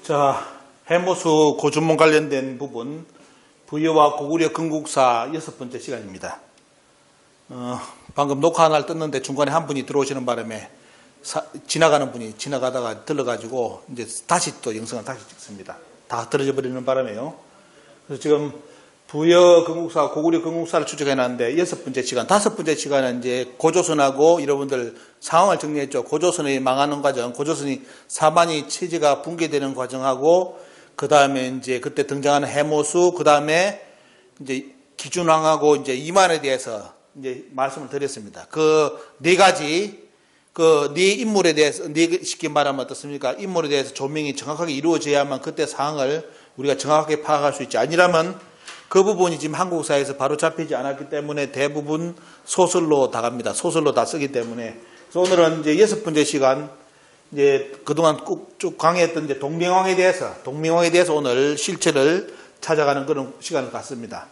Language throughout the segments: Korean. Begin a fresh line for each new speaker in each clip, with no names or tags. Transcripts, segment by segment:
자, 해모수 고주문 관련된 부분, 부여와 고구려 건국사 6번째 시간입니다. 방금 녹화 하나를 떴는데 중간에 한 분이 들어오시는 바람에 지나가는 분이 지나가다가 들러가지고 이제 다시 또 영상을 다시 찍습니다. 다 떨어져 버리는 바람에요. 그래서 지금 부여 건국사, 고구려 건국사를 추적해놨는데 6번째 시간, 5번째 시간은 이제 고조선하고 여러분들 상황을 정리했죠. 고조선이 망하는 과정, 고조선이 사만이 체제가 붕괴되는 과정하고 그 다음에 이제 그때 등장하는 해모수, 그 다음에 이제 기준왕하고 이제 이만에 대해서 이제 말씀을 드렸습니다. 그 네 가지 네 인물에 대해서 쉽게 말하면 어떻습니까? 인물에 대해서 조명이 정확하게 이루어져야만 그때 상황을 우리가 정확하게 파악할 수 있지. 아니라면 그 부분이 지금 한국사에서 바로 잡히지 않았기 때문에 대부분 소설로 다 갑니다. 소설로 다 쓰기 때문에. 그래서 오늘은 이제 6번째 시간, 이제 그동안 쭉 강의했던 이제 동명왕에 대해서 오늘 실체를 찾아가는 그런 시간을 갖습니다.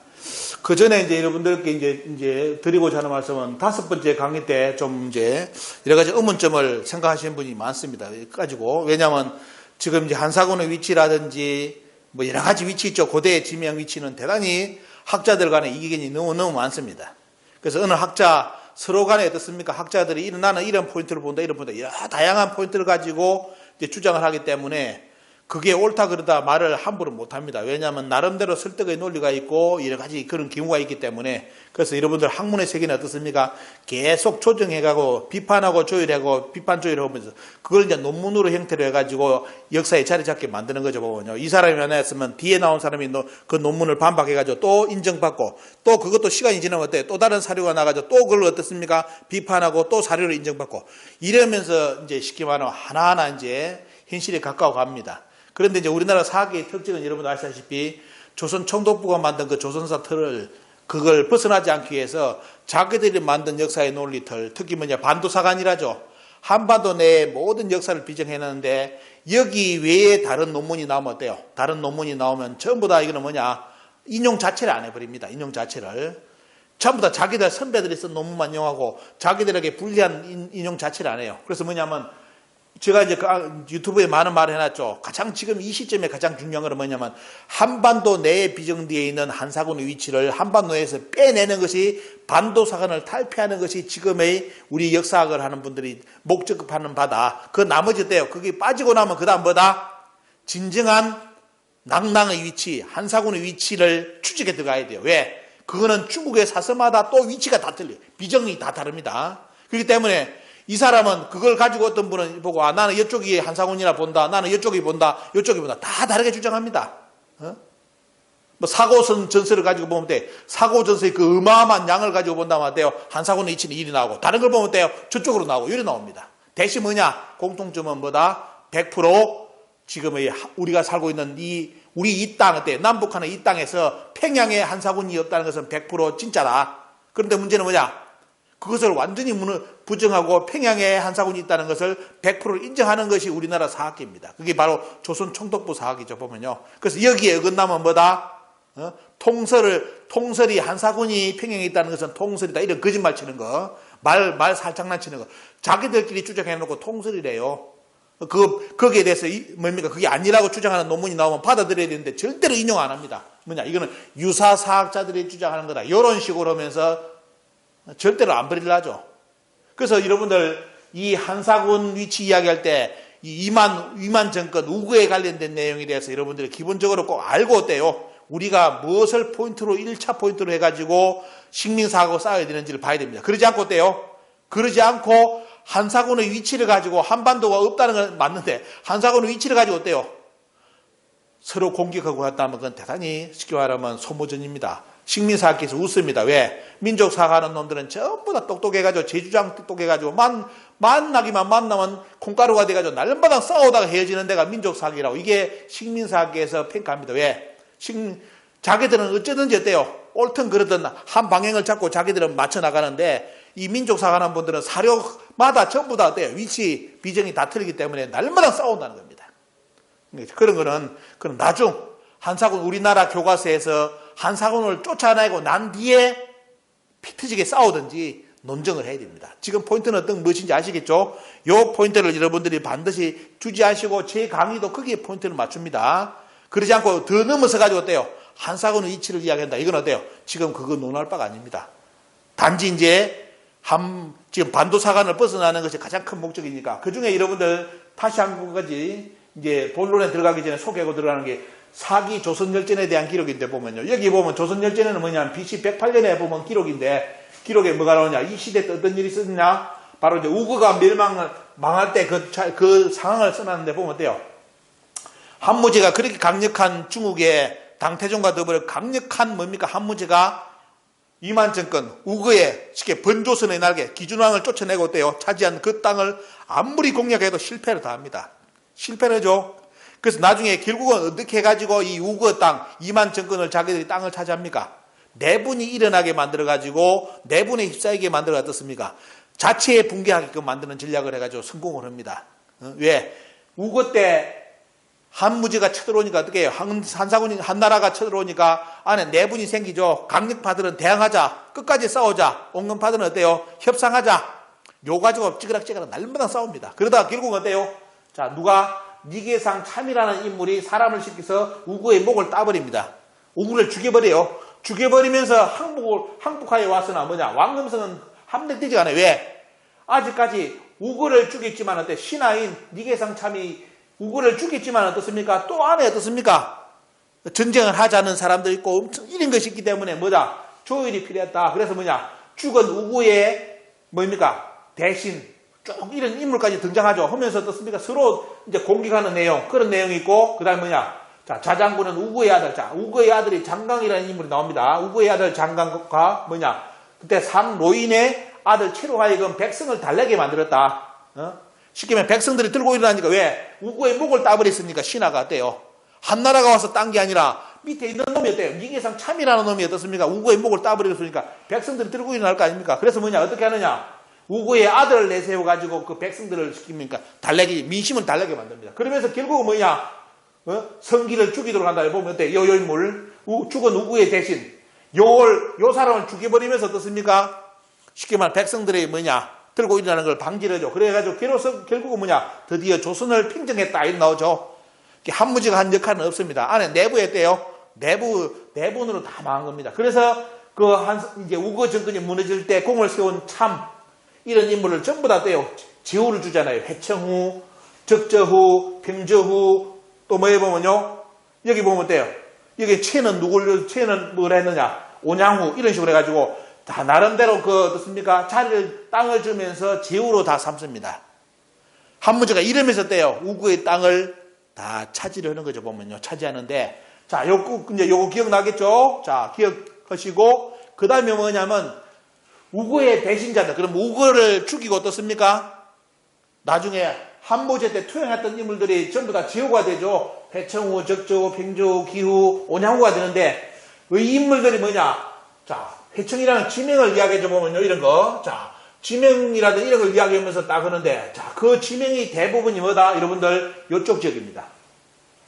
그 전에 이제 여러분들께 이제 드리고자 하는 말씀은 5번째 강의 때 좀 이제 여러 가지 의문점을 생각하시는 분이 많습니다. 가지고. 왜냐하면 지금 이제 한사군의 위치라든지 뭐 여러 가지 위치 있죠. 고대의 지명 위치는 대단히 학자들 간의 이견이 너무 많습니다. 그래서 어느 학자 서로 간에 어떻습니까? 학자들이 나는 이런 포인트를 본다, 이런 포인트, 여러 다양한 포인트를 가지고 이제 주장을 하기 때문에 그게 옳다 그러다 말을 함부로 못합니다. 왜냐하면 나름대로 설득의 논리가 있고 여러 가지 그런 경우가 있기 때문에. 그래서 여러분들 학문의 세계는 어떻습니까? 계속 조정해가고 비판하고 조율하고 비판 조율하면서 그걸 이제 논문으로 형태로 해가지고 역사에 자리 잡게 만드는 거죠. 보면요. 이 사람이 만났으면 뒤에 나온 사람이 그 논문을 반박해가지고 또 인정받고 또 그것도 시간이 지나면 어때요? 또 다른 사료가 나가지고 또 그걸 어떻습니까? 비판하고 또 사료를 인정받고 이러면서 이제 쉽게 말하면 하나하나 이제 현실에 가까워 갑니다. 그런데 이제 우리나라 사학의 특징은 여러분 아시다시피 조선 총독부가 만든 그 조선사 틀을 그걸 벗어나지 않기 위해서 자기들이 만든 역사의 논리 틀, 특히 반도사관이라죠. 한반도 내의 모든 역사를 비정해놨는데 여기 외에 다른 논문이 나오면 어때요? 다른 논문이 나오면 전부 다 이거는 인용 자체를 안 해버립니다. 인용 자체를. 전부 다 자기들 선배들이 쓴 논문만 인용하고 자기들에게 불리한 인용 자체를 안 해요. 그래서 제가 이제 유튜브에 많은 말을 해놨죠. 지금 이 시점에 가장 중요한 건 뭐냐면 한반도 내에 비정되어 있는 한사군의 위치를 한반도에서 빼내는 것이 반도사관을 탈피하는 것이 지금의 우리 역사학을 하는 분들이 목적하는 바다. 그 나머지 어때요? 그게 빠지고 나면 그 다음 뭐다? 진정한 낭낭의 위치, 한사군의 위치를 추적해 들어가야 돼요. 왜? 그거는 중국의 사서마다 또 위치가 다 틀려요. 비정이 다 다릅니다. 그렇기 때문에 이 사람은 그걸 가지고 어떤 분은 보고 나는 이쪽이 한사군이라 본다. 나는 이쪽이 본다. 이쪽이 본다. 다 다르게 주장합니다. 사고선 전설을 가지고 보면 돼. 사고 전설의 그 어마어마한 양을 가지고 본다면 어때요? 한사군의 위치는 이리 나오고 다른 걸 보면 어때요? 저쪽으로 나오고 이리 나옵니다. 대신 공통점은 뭐다? 100% 지금의 우리가 살고 있는 우리 이 땅 어때요? 남북한의 이 땅에서 평양에 한사군이 없다는 것은 100% 진짜다. 그런데 문제는 그것을 완전히 부정하고 평양에 한사군이 있다는 것을 100% 인정하는 것이 우리나라 사학계입니다. 그게 바로 조선 총독부 사학이죠, 보면요. 그래서 여기에 어긋나면 뭐다? 통설이 한사군이 평양에 있다는 것은 통설이다. 이런 거짓말 치는 거. 말 살짝난 치는 거. 자기들끼리 주장해놓고 통설이래요. 거기에 대해서 그게 아니라고 주장하는 논문이 나오면 받아들여야 되는데 절대로 인용 안 합니다. 이거는 유사사학자들이 주장하는 거다. 이런 식으로 하면서 절대로 안 버리려 하죠. 그래서 여러분들 이 한사군 위치 이야기할 때 이 위만 정권 우구에 관련된 내용에 대해서 여러분들이 기본적으로 꼭 알고 어때요? 우리가 무엇을 포인트로 1차 포인트로 해가지고 식민사하고 싸워야 되는지를 봐야 됩니다. 그러지 않고 어때요? 그러지 않고 한사군의 위치를 가지고 한반도가 없다는 건 맞는데 한사군의 위치를 가지고 어때요? 서로 공격하고 했다면 그건 대단히 쉽게 말하면 소모전입니다. 식민사학계에서 웃습니다. 왜? 민족사학하는 놈들은 전부 다 똑똑해가지고 제주장 똑똑해가지고 만나기만 만나면 콩가루가 돼가지고 날마다 싸우다가 헤어지는 데가 민족사학이라고. 이게 식민사학계에서 평가합니다. 왜? 자기들은 어쩌든지 어때요? 옳든 그러든 한 방향을 잡고 자기들은 맞춰나가는데 이 민족사학하는 분들은 사료마다 전부 다 어때요? 위치 비정이 다 틀리기 때문에 날마다 싸운다는 겁니다. 그런 거는 나중 한사군 우리나라 교과서에서 한사군을 쫓아내고 난 뒤에 피 터지게 싸우든지 논증을 해야 됩니다. 지금 포인트는 어떤 무엇인지 아시겠죠? 요 포인트를 여러분들이 반드시 주지하시고 제 강의도 거기에 포인트를 맞춥니다. 그러지 않고 더 넘어서 가지고 어때요? 한사군의 이치를 이야기한다. 이건 어때요? 지금 그거 논할 바가 아닙니다. 단지 이제 지금 반도사관을 벗어나는 것이 가장 큰 목적이니까 그 중에 여러분들 다시 한 가지 이제 본론에 들어가기 전에 소개하고 들어가는 게 사기 조선열전에 대한 기록인데 보면요. 여기 보면 조선열전에는 뭐냐면 BC 108년에 보면 기록인데 기록에 뭐가 나오냐? 이 시대 때 어떤 일이 있었냐? 바로 이제 우거가 망할 때 그 상황을 써놨는데 보면 어때요? 한무제가 그렇게 강력한 중국의 당태종과 더불어 강력한 뭡니까? 한무제가 이만정권 우거의 쉽게 번조선의 날개 기준왕을 쫓아내고 어때요? 차지한 그 땅을 아무리 공략해도 실패를 다합니다. 실패를 하죠. 그래서 나중에 결국은 어떻게 해가지고 이 우거 땅 이만정권을 자기들이 땅을 차지합니까? 내분이 일어나게 만들어가지고 내분에 휩싸이게 만들어 어떻습니까? 자체에 붕괴하게끔 만드는 전략을 해가지고 성공을 합니다. 왜? 우거 때 한무제가 쳐들어오니까 어떻게 해요? 한사군이 한나라가 쳐들어오니까 안에 내분이 생기죠. 강력파들은 대항하자. 끝까지 싸우자. 온건파들은 어때요? 협상하자. 요 가지고 찌그락찌그락 날마다 싸웁니다. 그러다가 결국은 어때요? 자, 누가 니계상 참이라는 인물이 사람을 시켜서 우거의 목을 따버립니다. 우거를 죽여버려요. 죽여버리면서 항복하에 왔으나 뭐냐? 왕금성은 함락되지 않아요. 왜? 아직까지 우거를 죽였지만 어때? 신하인 니계상 참이 우거를 죽였지만 어떻습니까? 또 안에 어떻습니까? 전쟁을 하자는 사람도 있고 엄청 이런 것이 있기 때문에 뭐다? 조율이 필요했다. 그래서 뭐냐? 죽은 우거의 뭡니까? 대신 쭉 이런 인물까지 등장하죠. 하면서 어떻습니까? 서로 이제 공격하는 내용, 그런 내용이 있고, 그 다음에 뭐냐? 자, 자장군은 우거의 아들. 자, 우거의 아들이 장강이라는 인물이 나옵니다. 우거의 아들 장강과 뭐냐? 그때 삼로인의 아들 채로 하여금 백성을 달래게 만들었다. 쉽게 말하면 백성들이 들고 일어나니까 왜? 우거의 목을 따버렸으니까 신하가 어때요? 한나라가 와서 딴 게 아니라 밑에 있는 놈이 어때요? 니계상 참이라는 놈이 어떻습니까? 우거의 목을 따버렸으니까 백성들이 들고 일어날 거 아닙니까? 그래서 뭐냐? 어떻게 하느냐? 우거의 아들을 내세워가지고 그 백성들을 시킵니까? 달래기, 민심을 달래게 만듭니다. 그러면서 결국은 뭐냐? 성기를 죽이도록 한다. 보면 어때? 요 인물, 죽은 우거의 대신, 요 사람을 죽여버리면서 어떻습니까? 쉽게 말하면 백성들이 뭐냐? 들고 일어나는 걸 방지를 하죠. 그래가지고 결국은 뭐냐? 드디어 조선을 평정했다. 이렇게 나오죠. 한무제가 한 역할은 없습니다. 안에 내부에 떼요. 내분으로 다 망한 겁니다. 그래서 이제 우거 정권이 무너질 때 공을 세운 참, 이런 인물을 전부 다 떼요. 제후를 주잖아요. 회청후, 적저후, 평저후, 또 뭐에 보면요. 여기 보면 어때요? 여기 채는 채는 뭐라 했느냐? 온양후, 이런 식으로 해가지고 다 나름대로 어떻습니까? 땅을 주면서 제후로 다 삼습니다. 한무제가 이러면서 떼요. 우거의 땅을 다 차지하는 거죠, 보면요. 차지하는데. 자, 요거 기억나겠죠? 자, 기억하시고, 그 다음에 뭐냐면, 우거의 배신자들. 그럼 우거를 죽이고 어떻습니까? 나중에 한무제 때 투영했던 인물들이 전부 다 지호가 되죠. 회청후, 적저후, 평저후, 기후, 온양후가 되는데 이 인물들이 뭐냐? 자, 회청이라는 지명을 이야기해 보면요. 이런 거. 자, 지명이라든 이런 걸 이야기하면서 딱 하는데 자, 그 지명이 대부분이 뭐다? 여러분들 요쪽 지역입니다.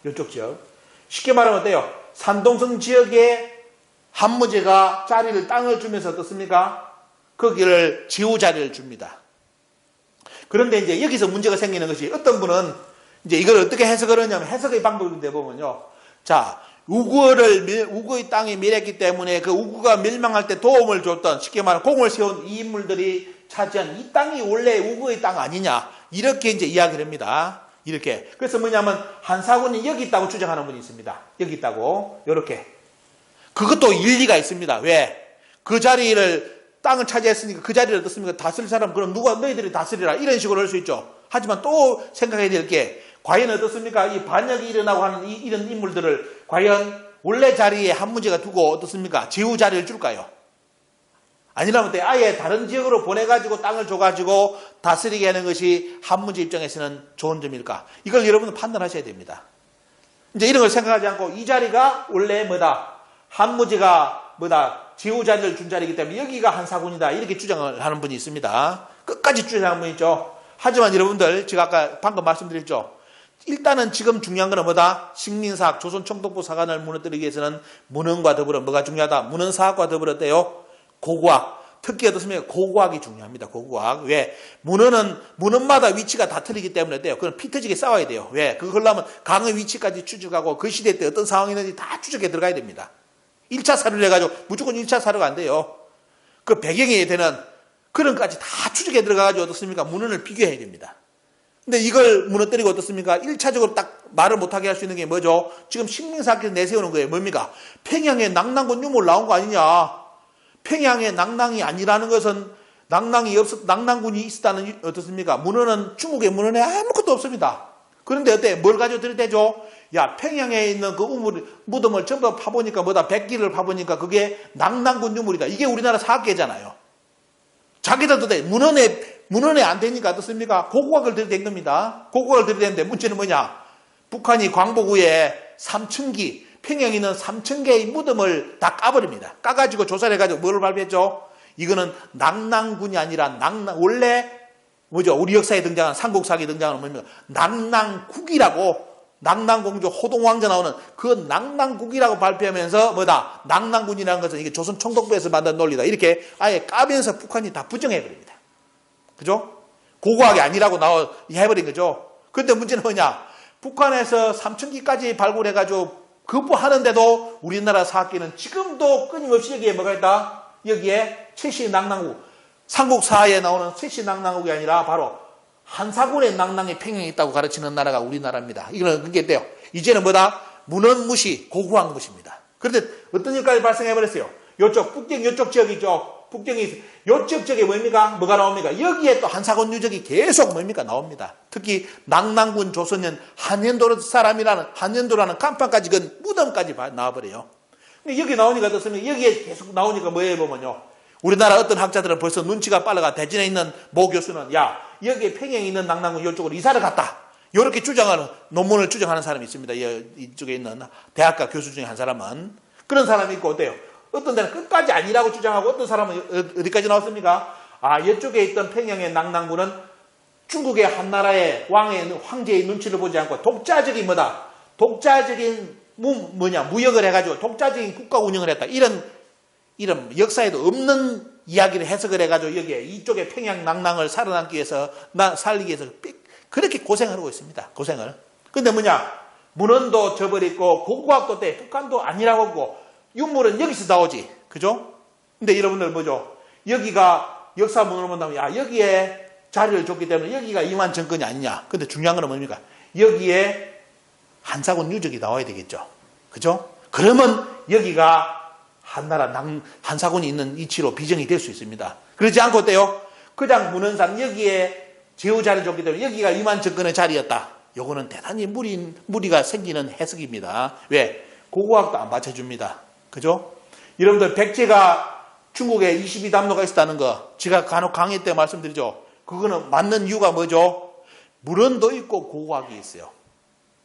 요쪽 지역. 쉽게 말하면 어때요? 산동성 지역에 한무제가 땅을 주면서 어떻습니까? 거기를 지후 자리를 줍니다. 그런데 이제 여기서 문제가 생기는 것이 어떤 분은 이제 이걸 어떻게 해석을 하냐면 해석의 방법인데 보면요. 자, 우거의 땅이 멸했기 때문에 그 우거가 멸망할 때 도움을 줬던 쉽게 말하면 공을 세운 이 인물들이 차지한 이 땅이 원래 우거의 땅 아니냐. 이렇게 이제 이야기를 합니다. 이렇게. 그래서 뭐냐면 한사군이 여기 있다고 주장하는 분이 있습니다. 여기 있다고. 요렇게. 그것도 일리가 있습니다. 왜? 그 자리를 땅을 차지했으니까 그 자리를 어떻습니까? 다스릴 사람, 그럼 너희들이 다스리라. 이런 식으로 할 수 있죠. 하지만 또 생각해야 될 게, 과연 어떻습니까? 이 반역이 일어나고 하는 이런 인물들을 과연 원래 자리에 한무제가 두고 어떻습니까? 제후 자리를 줄까요? 아니라면 아예 다른 지역으로 보내가지고 땅을 줘가지고 다스리게 하는 것이 한무제 입장에서는 좋은 점일까? 이걸 여러분은 판단하셔야 됩니다. 이제 이런 걸 생각하지 않고 이 자리가 원래 뭐다? 한무제가 뭐다? 제후 자리를 준 자리이기 때문에 여기가 한사군이다. 이렇게 주장을 하는 분이 있습니다. 끝까지 주장하는 분이 있죠. 하지만 여러분들, 제가 아까 방금 말씀드렸죠. 일단은 지금 중요한 건 뭐다? 식민사학, 조선총독부 사관을 무너뜨리기 위해서는 문헌과 더불어 뭐가 중요하다? 문헌사학과 더불어 어때요? 고고학. 특히 어떻습니까? 고고학이 중요합니다. 고고학. 왜? 문헌마다 위치가 다 틀리기 때문에 돼요. 그건 피 터지게 싸워야 돼요. 왜? 그걸 하려면 강의 위치까지 추적하고 그 시대 때 어떤 상황이 있는지 다 추적해 들어가야 됩니다. 1차 사료를 해가지고 무조건 1차 사료가 안 돼요. 그 배경에 되는 그런 것까지 다 추적해 들어가가지고 어떻습니까? 문헌을 비교해야 됩니다. 근데 이걸 무너뜨리고 어떻습니까? 1차적으로 딱 말을 못하게 할 수 있는 게 뭐죠? 지금 식민사학에서 내세우는 거예요. 뭡니까? 평양에 낭낭군 유물 나온 거 아니냐? 평양에 낭낭이 아니라는 것은 낭낭군이 있었다는 어떻습니까? 문헌은 중국의 문헌에 아무것도 없습니다. 그런데 어때? 뭘 가지고 들이대죠? 야, 평양에 있는 그 무덤을 전부 다 파보니까 뭐다? 백기를 파보니까 그게 낭낭군 유물이다. 이게 우리나라 사학계잖아요. 자기들도 문헌에 안 되니까 어떻습니까? 고고학을 들이댄 겁니다. 고고학을 들이대는데 문제는 뭐냐? 북한이 광복후에 삼층기, 평양에 있는 3,000개의 무덤을 다 까버립니다. 까가지고 조사를 해가지고 뭐를 발표했죠? 이거는 낭낭군이 아니라 원래 뭐죠? 우리 역사에 등장한 삼국사기에 등장하는 뭡니까? 낭낭국이라고, 낭낭공주 호동왕자 나오는 그 낭낭국이라고 발표하면서 뭐다? 낭낭군이라는 것은 이게 조선 총독부에서 만든 논리다. 이렇게 아예 까면서 북한이 다 부정해버립니다. 그죠? 고고학이 아니라고 해버린 거죠. 그런데 문제는 뭐냐? 북한에서 3,000기까지 발굴해가지고 거부하는데도 우리나라 사학계는 지금도 끊임없이 여기에 뭐가 있다? 여기에 최씨낭낭국, 삼국사에 나오는 최씨낭낭국이 아니라 바로 한사군의 낭낭이 평양에 있다고 가르치는 나라가 우리나라입니다. 이거는 그게 돼요. 이제는 뭐다? 문헌 무시, 고고학 무시입니다. 그런데 어떤 일까지 발생해버렸어요? 요쪽, 북경 요쪽 지역이죠. 북경이 요쪽 지역에 뭡니까? 뭐가 나옵니까? 여기에 또 한사군 유적이 계속 뭡니까? 나옵니다. 특히 낭낭군 조선년 한년도라는 간판까지 그 무덤까지 나와버려요. 근데 여기 나오니까 어떻습니까? 여기에 계속 나오니까 뭐예요 보면요. 우리나라 어떤 학자들은 벌써 눈치가 빨라가 대전에 있는 모 교수는 야, 여기에 평양에 있는 낭낭군 이쪽으로 이사를 갔다. 이렇게 논문을 주장하는 사람이 있습니다. 이쪽에 있는 대학가 교수 중에 한 사람은. 그런 사람이 있고 어때요? 어떤 데는 끝까지 아니라고 주장하고 어떤 사람은 어디까지 나왔습니까? 아, 이쪽에 있던 평양의 낭낭군은 중국의 한나라의 황제의 눈치를 보지 않고 독자적인 뭐다? 독자적인 무역을 해가지고 독자적인 국가 운영을 했다. 이런 역사에도 없는 이야기를 해석을 해가지고 여기에 이쪽에 평양 낭낭을 살아남기 위해서 살리기 위해서 그렇게 고생을 하고 있습니다. 고생을. 근데 뭐냐? 문헌도 저버리고 고고학도 때 북한도 아니라고 하고 유물은 여기서 나오지. 그죠? 근데 여러분들 뭐죠? 여기가 역사문으로 본다면 야, 여기에 자리를 줬기 때문에 여기가 이만 정권이 아니냐. 근데 중요한 건 뭡니까? 여기에 한사군 유적이 나와야 되겠죠. 그죠? 그러면 여기가 한사군이 있는 위치로 비정이 될 수 있습니다. 그렇지 않고 어때요? 그냥 문헌상 여기에 제후 자리를 줬기 때문에 여기가 이만 정권의 자리였다. 요거는 대단히 무리가 생기는 해석입니다. 왜? 고고학도 안 받쳐줍니다. 그죠? 여러분들 백제가 중국에 22담로가 있었다는 거 제가 간혹 강의 때 말씀드리죠. 그거는 맞는 이유가 뭐죠? 문헌도 있고 고고학이 있어요.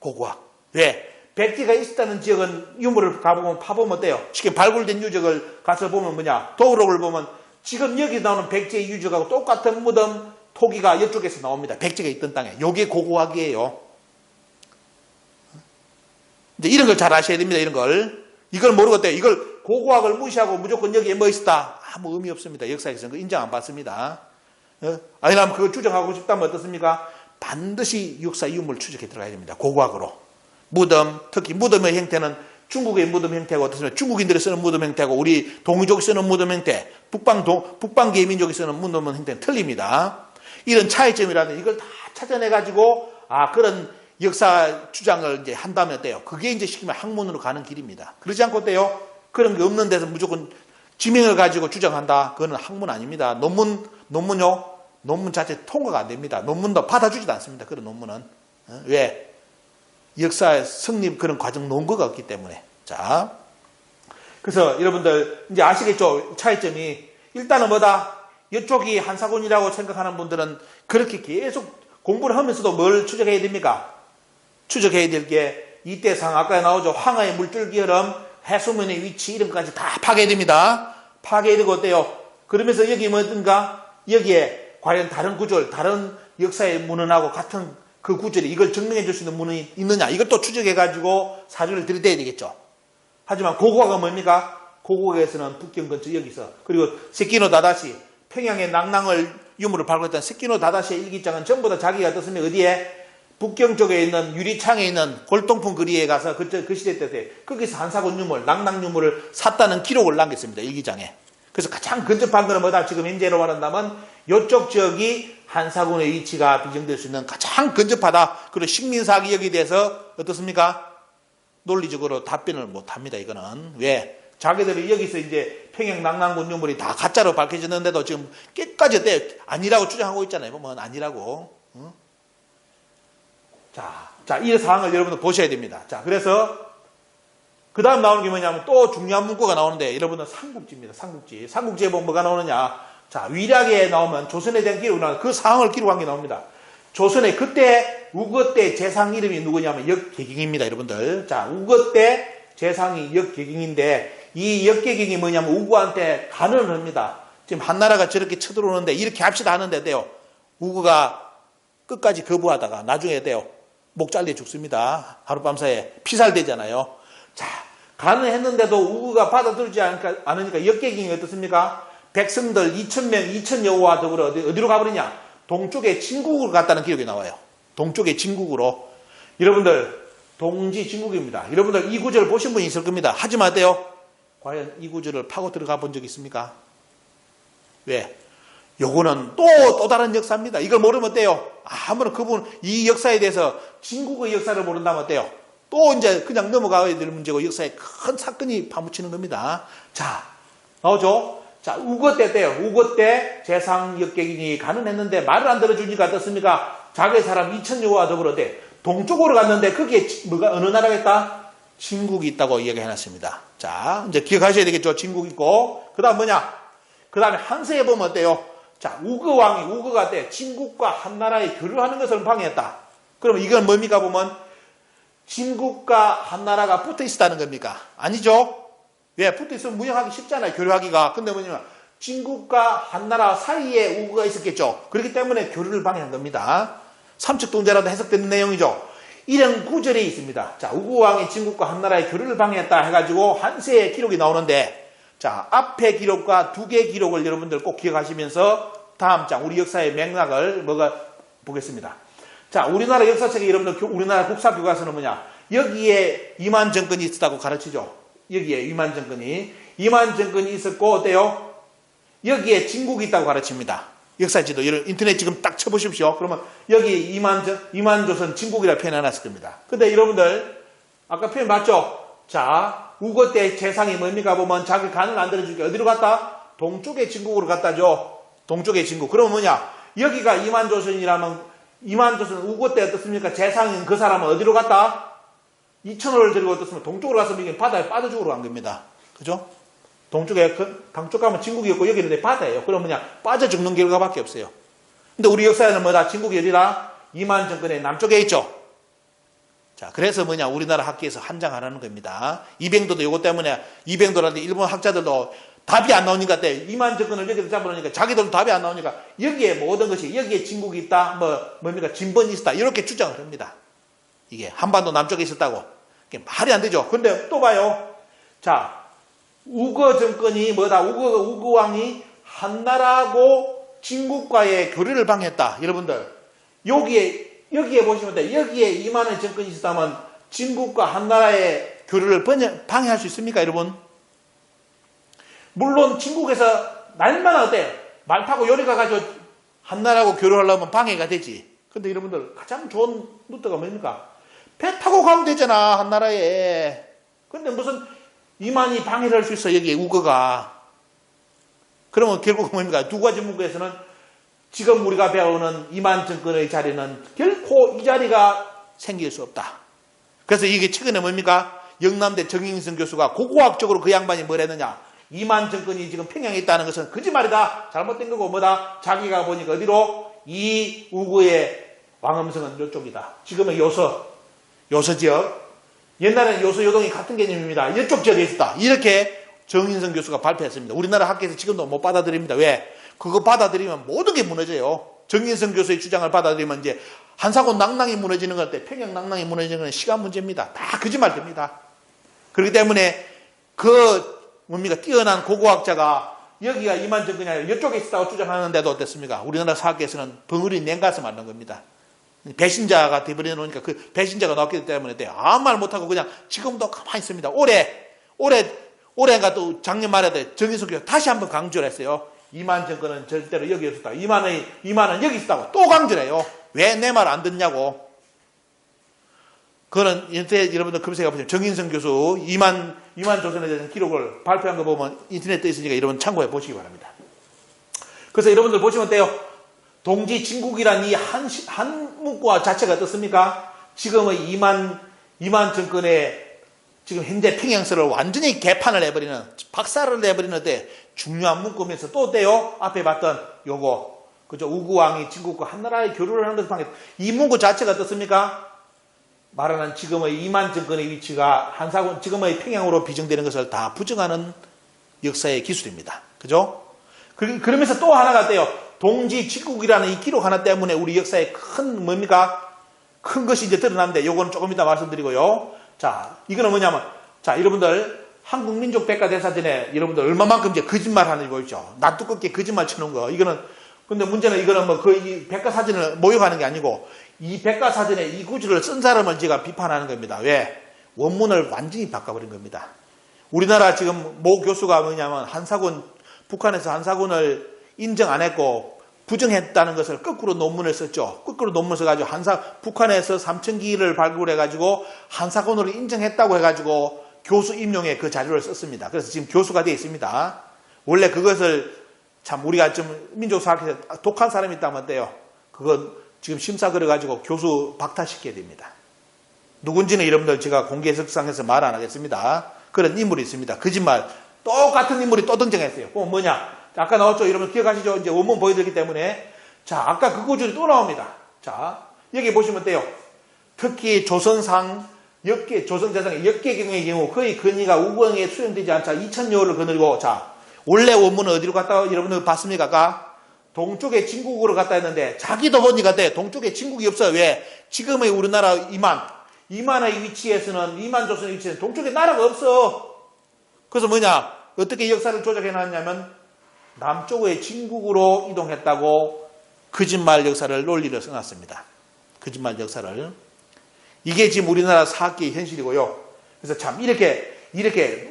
고고학. 왜? 백제가 있었다는 지역은 유물을 파보면 어때요? 지금 발굴된 유적을 가서 보면 뭐냐? 도록을 보면 지금 여기 나오는 백제의 유적하고 똑같은 무덤 토기가 이쪽에서 나옵니다. 백제가 있던 땅에. 요게 고고학이에요. 이제 이런 걸 잘 아셔야 됩니다. 이런 걸. 이걸 모르고 어때요? 이걸 고고학을 무시하고 무조건 여기에 뭐 있었다? 아무 의미 없습니다. 역사에서는 그 인정 안 받습니다. 아니면 그걸 추정하고 싶다면 어떻습니까? 반드시 역사 유물 추적해 들어가야 됩니다. 고고학으로. 무덤, 특히 무덤의 형태는 중국의 무덤 형태하고 어떻습니까? 중국인들이 쓰는 무덤 형태하고 우리 동이족이 쓰는 무덤 형태, 북방 계민족이 쓰는 무덤 형태는 틀립니다. 이런 차이점이라든 이걸 다 찾아내가지고 그런 역사 주장을 이제 한다면 어때요? 그게 이제 시키면 학문으로 가는 길입니다. 그러지 않고 어때요? 그런 게 없는 데서 무조건 지명을 가지고 주장한다. 그거는 학문 아닙니다. 논문 자체 통과가 안 됩니다. 논문도 받아주지도 않습니다. 그런 논문은. 왜? 역사의 성립 그런 과정 논거가 없기 때문에. 자. 그래서 여러분들 이제 아시겠죠? 차이점이. 일단은 뭐다? 이쪽이 한사군이라고 생각하는 분들은 그렇게 계속 공부를 하면서도 뭘 추적해야 됩니까? 추적해야 될 게 이때상 아까 나오죠. 황하의 물줄기 흐름, 해수면의 위치 이런 것까지 다 파괴해야 됩니다. 파괴되고 어때요? 그러면서 여기 뭐든가 여기에 과연 다른 구절, 다른 역사의 문헌하고 같은 그 구절이 이걸 증명해 줄 수 있는 문헌이 있느냐 이걸 또 추적해가지고 사료를 들이대야 되겠죠. 하지만 고고학은 뭡니까? 고국에서는 북경 근처 여기서, 그리고 세키노 다다시, 평양의 낭낭을 유물을 발굴했던 세키노 다다시의 일기장은 전부 다 자기가 어떻습니까? 어디에? 북경 쪽에 있는 유리창에 있는 골동품 거리에 가서 그 시대 때 거기서 한사군 유물, 낭낭 유물을 샀다는 기록을 남겼습니다. 일기장에. 그래서 가장 근접한 거는 뭐다? 지금 현재로 말한다면 이쪽 지역이 한사군의 위치가 비정될 수 있는 가장 근접하다. 그리고 식민사기 여기에 대해서 어떻습니까? 논리적으로 답변을 못합니다. 이거는. 왜? 자기들이 여기서 이제 평양 낭낭군 유물이 다 가짜로 밝혀졌는데도 지금 끝까지 어때? 아니라고 주장하고 있잖아요. 보면 아니라고. 응? 자, 이 사항을 여러분들 보셔야 됩니다. 자, 그래서 그 다음 나오는 게 뭐냐면 또 중요한 문구가 나오는데 여러분들 삼국지입니다. 삼국지. 삼국지에 보면 뭐가 나오느냐. 자, 위략에 나오면 조선에 대한 기록이 나오는 그 상황을 기록한 게 나옵니다. 조선에 그때 우거 때 재상 이름이 누구냐면 역계경입니다. 여러분들. 자, 우거 때 재상이 역계경인데 이 역계경이 뭐냐면 우구한테 간언을 합니다. 지금 한나라가 저렇게 쳐들어오는데 이렇게 합시다 하는데 돼요. 우구가 끝까지 거부하다가 나중에 돼요. 목 잘려 죽습니다. 하룻밤 사이에 피살되잖아요. 자, 간언했는데도 우구가 받아들이지 않으니까 역계경이 어떻습니까? 백성들 2,000명, 2,000여호와 더불어 어디로 가버리냐? 동쪽에 진국으로 갔다는 기록이 나와요. 동쪽에 진국으로. 여러분들 동지 진국입니다. 여러분들 이 구절을 보신 분이 있을 겁니다. 하지 마세요. 과연 이 구절을 파고 들어가 본 적 있습니까? 왜? 요거는 또 다른 역사입니다. 이걸 모르면 어때요? 아무런 그분 이 역사에 대해서 진국의 역사를 모른다면 어때요? 또 이제 그냥 넘어가야 될 문제고 역사에 큰 사건이 파묻히는 겁니다. 자, 나오죠? 자, 우거 때 때요. 우거 때 재상 역계경이 간언했는데 말을 안 들어주니까 어떻습니까? 자기 사람 2,000여호와 더불어 때 동쪽으로 갔는데 거기에 뭐가 어느 나라겠다? 진국이 있다고 이야기해놨습니다. 자, 이제 기억하셔야 되겠죠? 진국 있고. 그 다음 뭐냐? 그 다음에 한세에 보면 어때요? 자, 우거가 때 진국과 한나라의 교류하는 것을 방해했다. 그러면 이건 뭡니까 보면 진국과 한나라가 붙어 있었다는 겁니까? 아니죠? 왜? 붙어 있으면 무역하기 쉽잖아요. 교류하기가. 근데 뭐냐면 진국과 한나라 사이에 우거가 있었겠죠. 그렇기 때문에 교류를 방해한 겁니다. 삼척동제라도 해석되는 내용이죠. 이런 구절이 있습니다. 자, 우구왕이 진국과 한나라의 교류를 방해했다 해가지고 한세의 기록이 나오는데, 자, 앞의 기록과 두 개의 기록을 여러분들 꼭 기억하시면서 다음 장 우리 역사의 맥락을 보겠습니다. 자, 우리나라 역사책에 여러분들 우리나라 국사교과서는 뭐냐? 여기에 이만 정권이 있었다고 가르치죠. 여기에 이만 정권이 있었고 어때요? 여기에 진국이 있다고 가르칩니다. 역사지도 인터넷 지금 딱 쳐보십시오. 그러면 여기 이만조선 진국이라 표현해놨을 겁니다. 근데 여러분들 아까 표현 맞죠? 자, 우거 때 재상이 뭡니까 보면 자기 간을 안 들어주게 어디로 갔다? 동쪽의 진국으로 갔다죠. 동쪽의 진국. 그러면 뭐냐? 여기가 이만조선이라면 이만조선 우거 때 어떻습니까? 재상인 그 사람은 어디로 갔다? 2,000호를 들고 어떻습니까? 동쪽으로 가서 이게 바다에 빠져 죽으러 간 겁니다. 그죠? 동쪽에 당쪽 가면 진국이었고 여기는 바다예요. 그럼 뭐냐? 빠져 죽는 결과밖에 없어요. 근데 우리 역사에는 뭐다? 진국이 어디다? 이만 정권의 남쪽에 있죠. 자, 그래서 뭐냐? 우리나라 학계에서 한장하라는 겁니다. 이병도도 이것 때문에 이병도라든지 일본 학자들도 답이 안 나오니까 이만 정권을 여기서 잡아놓으니까 자기들도 답이 안 나오니까 여기에 모든 것이 여기에 진국이 있다. 뭡니까? 진번이 있었다. 이렇게 주장을 합니다. 이게 한반도 남쪽에 있었다고. 이게 말이 안 되죠. 근데 또 봐요. 자, 우거 정권이 뭐다? 우거왕이 한나라하고 진국과의 교류를 방해했다. 여러분들 여기에 보시면 돼. 여기에 이만의 정권이 있었다면 진국과 한나라의 교류를 방해할 수 있습니까, 여러분? 물론 진국에서 날마다 어때요? 말 타고 요리 가가지고 한나라하고 교류하려면 방해가 되지. 근데 여러분들 가장 좋은 루트가 뭡니까? 배 타고 가면 되잖아, 한나라에. 근데 무슨 이만이 방해를 할 수 있어, 여기 우거가. 그러면 결국 뭡니까? 두 가지 문구에서는 지금 우리가 배우는 이만 정권의 자리는 결코 이 자리가 생길 수 없다. 그래서 이게 최근에 뭡니까? 영남대 정인성 교수가 고고학적으로 그 양반이 뭘 했느냐? 이만 정권이 지금 평양에 있다는 것은 거짓말이다. 잘못된 거고 뭐다? 자기가 보니까 어디로? 이 우거의 왕엄성은 이쪽이다. 지금의 요서 지역. 옛날에는 요소 요동이 같은 개념입니다. 이쪽 지역에 있었다. 이렇게 정인성 교수가 발표했습니다. 우리나라 학계에서 지금도 못 받아들입니다. 왜? 그거 받아들이면 모든 게 무너져요. 정인성 교수의 주장을 받아들이면 이제 한사군 낭낭이 무너지는 것 같아. 평양 낭낭이 무너지는 건 시간 문제입니다. 다 거짓말 됩니다. 그렇기 때문에 그 뭡니까? 뛰어난 고고학자가 여기가 이만정권이 아니라 이쪽에 있다고 주장하는데도 어땠습니까? 우리나라 사학계에서는 벙어리 냉가서 만든 겁니다. 배신자가 돼버려 놓으니까 그 배신자가 나왔기 때문에 아무 말 못하고 그냥 지금도 가만히 있습니다. 올해가 또 작년 말에 정인석 교수 다시 한번 강조를 했어요. 이만 정권은 절대로 여기 없었다. 이만은 여기 있었다고 또 강조를 해요. 왜 내 말 안 듣냐고. 그거는 인터넷 여러분들 검색해 보시면 정인성 교수 이만 조선에 대한 기록을 발표한 거 보면 인터넷에 떠 있으니까 여러분 참고해 보시기 바랍니다. 그래서 여러분들 보시면 어때요? 동지 진국이란 이 한 문구 자체가 어떻습니까? 지금의 이만 정권의 지금 현재 평양서를 완전히 개판을 해버리는, 박살을 내버리는 데 중요한 문구면서 또 어때요? 앞에 봤던 요거, 그죠? 우구왕이 진국과 한나라의 교류를 하는 것을 방해. 이 문구 자체가 어떻습니까? 말하는 지금의 이만 정권의 위치가 한사군, 지금의 평양으로 비정되는 것을 다 부정하는 역사의 기술입니다. 그죠? 그러면서 또 하나가 어때요? 동지 진국이라는 이 기록 하나 때문에 우리 역사에 큰 뭡니까? 큰 것이 이제 드러나는데 요거는 조금 이따 말씀드리고요. 자, 이거는 뭐냐면, 자, 여러분들 한국민족백과대사전에 여러분들 얼마만큼 이제 거짓말 하는지 보십시오. 낯두껍게 거짓말 쳐놓은 거. 이거는, 근데 문제는 이거는 뭐 거의 백과사전을 모욕하는 게 아니고 이 백과사전에 이 구절을 쓴 사람을 제가 비판하는 겁니다. 왜? 원문을 완전히 바꿔버린 겁니다. 우리나라 지금 모 교수가 뭐냐면 북한에서 한사군을 인정 안 했고 부정했다는 것을 거꾸로 논문을 썼죠. 거꾸로 논문을 써가지고 북한에서 3,000기를 발굴해가지고 한사군을 인정했다고 해가지고 교수 임용에 그 자료를 썼습니다. 그래서 지금 교수가 되어 있습니다. 원래 그것을 참 우리가 좀 민족사학에서 독한 사람이 있다면 어때요? 그건 지금 심사 걸어가지고 교수 박탈시켜야 됩니다. 누군지는 여러분들 제가 공개석상에서 말 안 하겠습니다. 그런 인물이 있습니다. 거짓말. 똑같은 인물이 또 등장했어요. 그건 뭐냐? 아까 나왔죠? 여러분 기억하시죠? 이제 원문 보여드렸기 때문에. 자, 아까 그 구절이 또 나옵니다. 자, 여기 보시면 어때요? 특히 조선상, 조선대상의 역계경의 경우 거의 근위가 우광에 수용되지 않자 2000여를 거느리고, 자, 원래 원문은 어디로 갔다, 여러분들 봤습니까? 아까? 동쪽에 진국으로 갔다 했는데, 자기도 보니까 어때? 동쪽에 진국이 없어요. 왜? 지금의 우리나라 이만의 위치에서는, 이만 조선의 위치에서는 동쪽에 나라가 없어. 그래서 뭐냐? 어떻게 역사를 조작해놨냐면, 남쪽의 진국으로 이동했다고 거짓말 역사를 논리를 써놨습니다. 거짓말 역사를. 이게 지금 우리나라 사학계의 현실이고요. 그래서 참 이렇게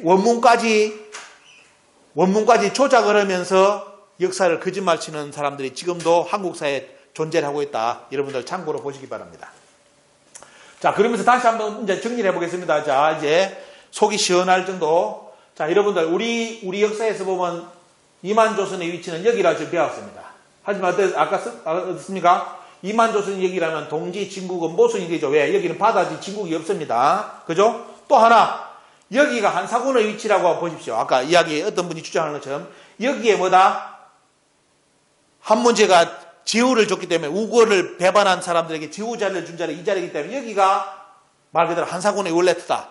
원문까지 조작을 하면서 역사를 거짓말 치는 사람들이 지금도 한국사에 존재를 하고 있다. 여러분들 참고로 보시기 바랍니다. 자, 그러면서 다시 한번 이제 정리를 해보겠습니다. 자, 이제 속이 시원할 정도. 자, 여러분들 우리 역사에서 보면 이만조선의 위치는 여기라 지금 배웠습니다. 하지만 아까 어떻습니까? 이만조선이 여기라면 동지 진국은 모순이 되죠. 왜? 여기는 바다지 진국이 없습니다. 그죠? 또 하나, 여기가 한사군의 위치라고 보십시오. 아까 이야기에 어떤 분이 주장하는 것처럼 여기에 뭐다? 한문제가 지우를 줬기 때문에 우고를 배반한 사람들에게 지우 자리를 준 자리 이 자리이기 때문에 여기가 말 그대로 한사군의 원래 터다.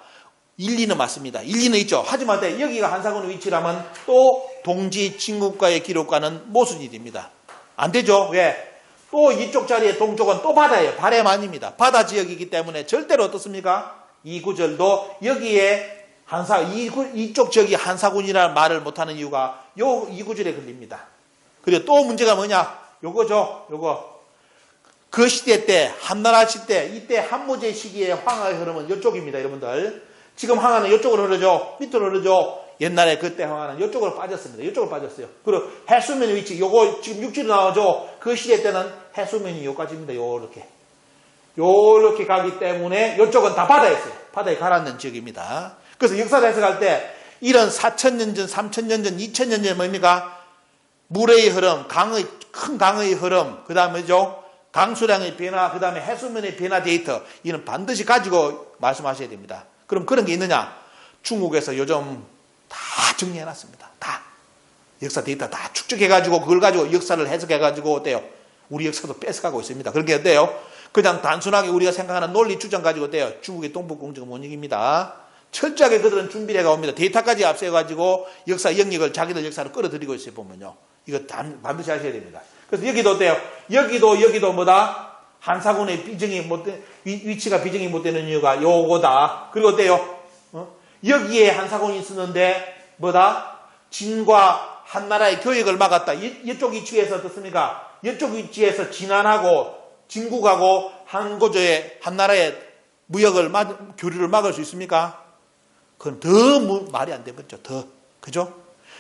일리는 맞습니다. 일리는 있죠. 하지만 여기가 한사군의 위치라면 또 동지 진국과의 기록과는 모순이 됩니다. 안 되죠. 왜? 또 이쪽 자리에 동쪽은 또 바다예요. 바람 아닙니다. 바다 지역이기 때문에 절대로 어떻습니까? 이 구절도 여기에 이쪽 지역이 한사군이라는 말을 못하는 이유가 이 구절에 걸립니다. 그리고 또 문제가 뭐냐? 요거죠. 요거. 그 시대 때, 한나라 시대, 이때 한무제 시기에 황하의 흐름은 이쪽입니다. 여러분들. 지금 황하는 이쪽으로 흐르죠. 밑으로 흐르죠. 옛날에 그때 황하는 이쪽으로 빠졌습니다. 이쪽으로 빠졌어요. 그리고 해수면 위치, 요거 지금 육지로 나오죠. 그 시대 때는 해수면이 요까지입니다. 요렇게 가기 때문에 이쪽은 다 바다였어요. 바다에 가라앉는 지역입니다. 그래서 역사를 해석할 때 이런 4,000년 전, 3,000년 전, 2,000년 전 뭡니까? 물의 흐름, 큰 강의 흐름, 그 다음에 뭐죠? 강수량의 변화, 그 다음에 해수면의 변화 데이터, 이는 반드시 가지고 말씀하셔야 됩니다. 그럼 그런 게 있느냐? 중국에서 요즘 다 정리해놨습니다. 다. 역사 데이터 다 축적해가지고 그걸 가지고 역사를 해석해가지고 어때요? 우리 역사도 뺏어가고 있습니다. 그렇게 어때요? 그냥 단순하게 우리가 생각하는 논리 추정 가지고 어때요? 중국의 동북공정은 못 이깁니다. 철저하게 그들은 준비를 해가옵니다. 데이터까지 앞세워가지고 역사 영역을 자기들 역사로 끌어들이고 있어요. 보면요. 이거 반드시 하셔야 됩니다. 그래서 여기도 어때요? 여기도 뭐다? 한사군의 위치가 비정이 못 되는 이유가 요거다. 그리고 어때요? 여기에 한사군이 있었는데 뭐다? 진과 한나라의 교역을 막았다. 이쪽 위치에서 어떻습니까? 이쪽 위치에서 진안하고 진국하고 한고조의 한나라의 무역을 교류를 막을 수 있습니까? 그건 더 말이 안 되겠죠. 더. 그죠?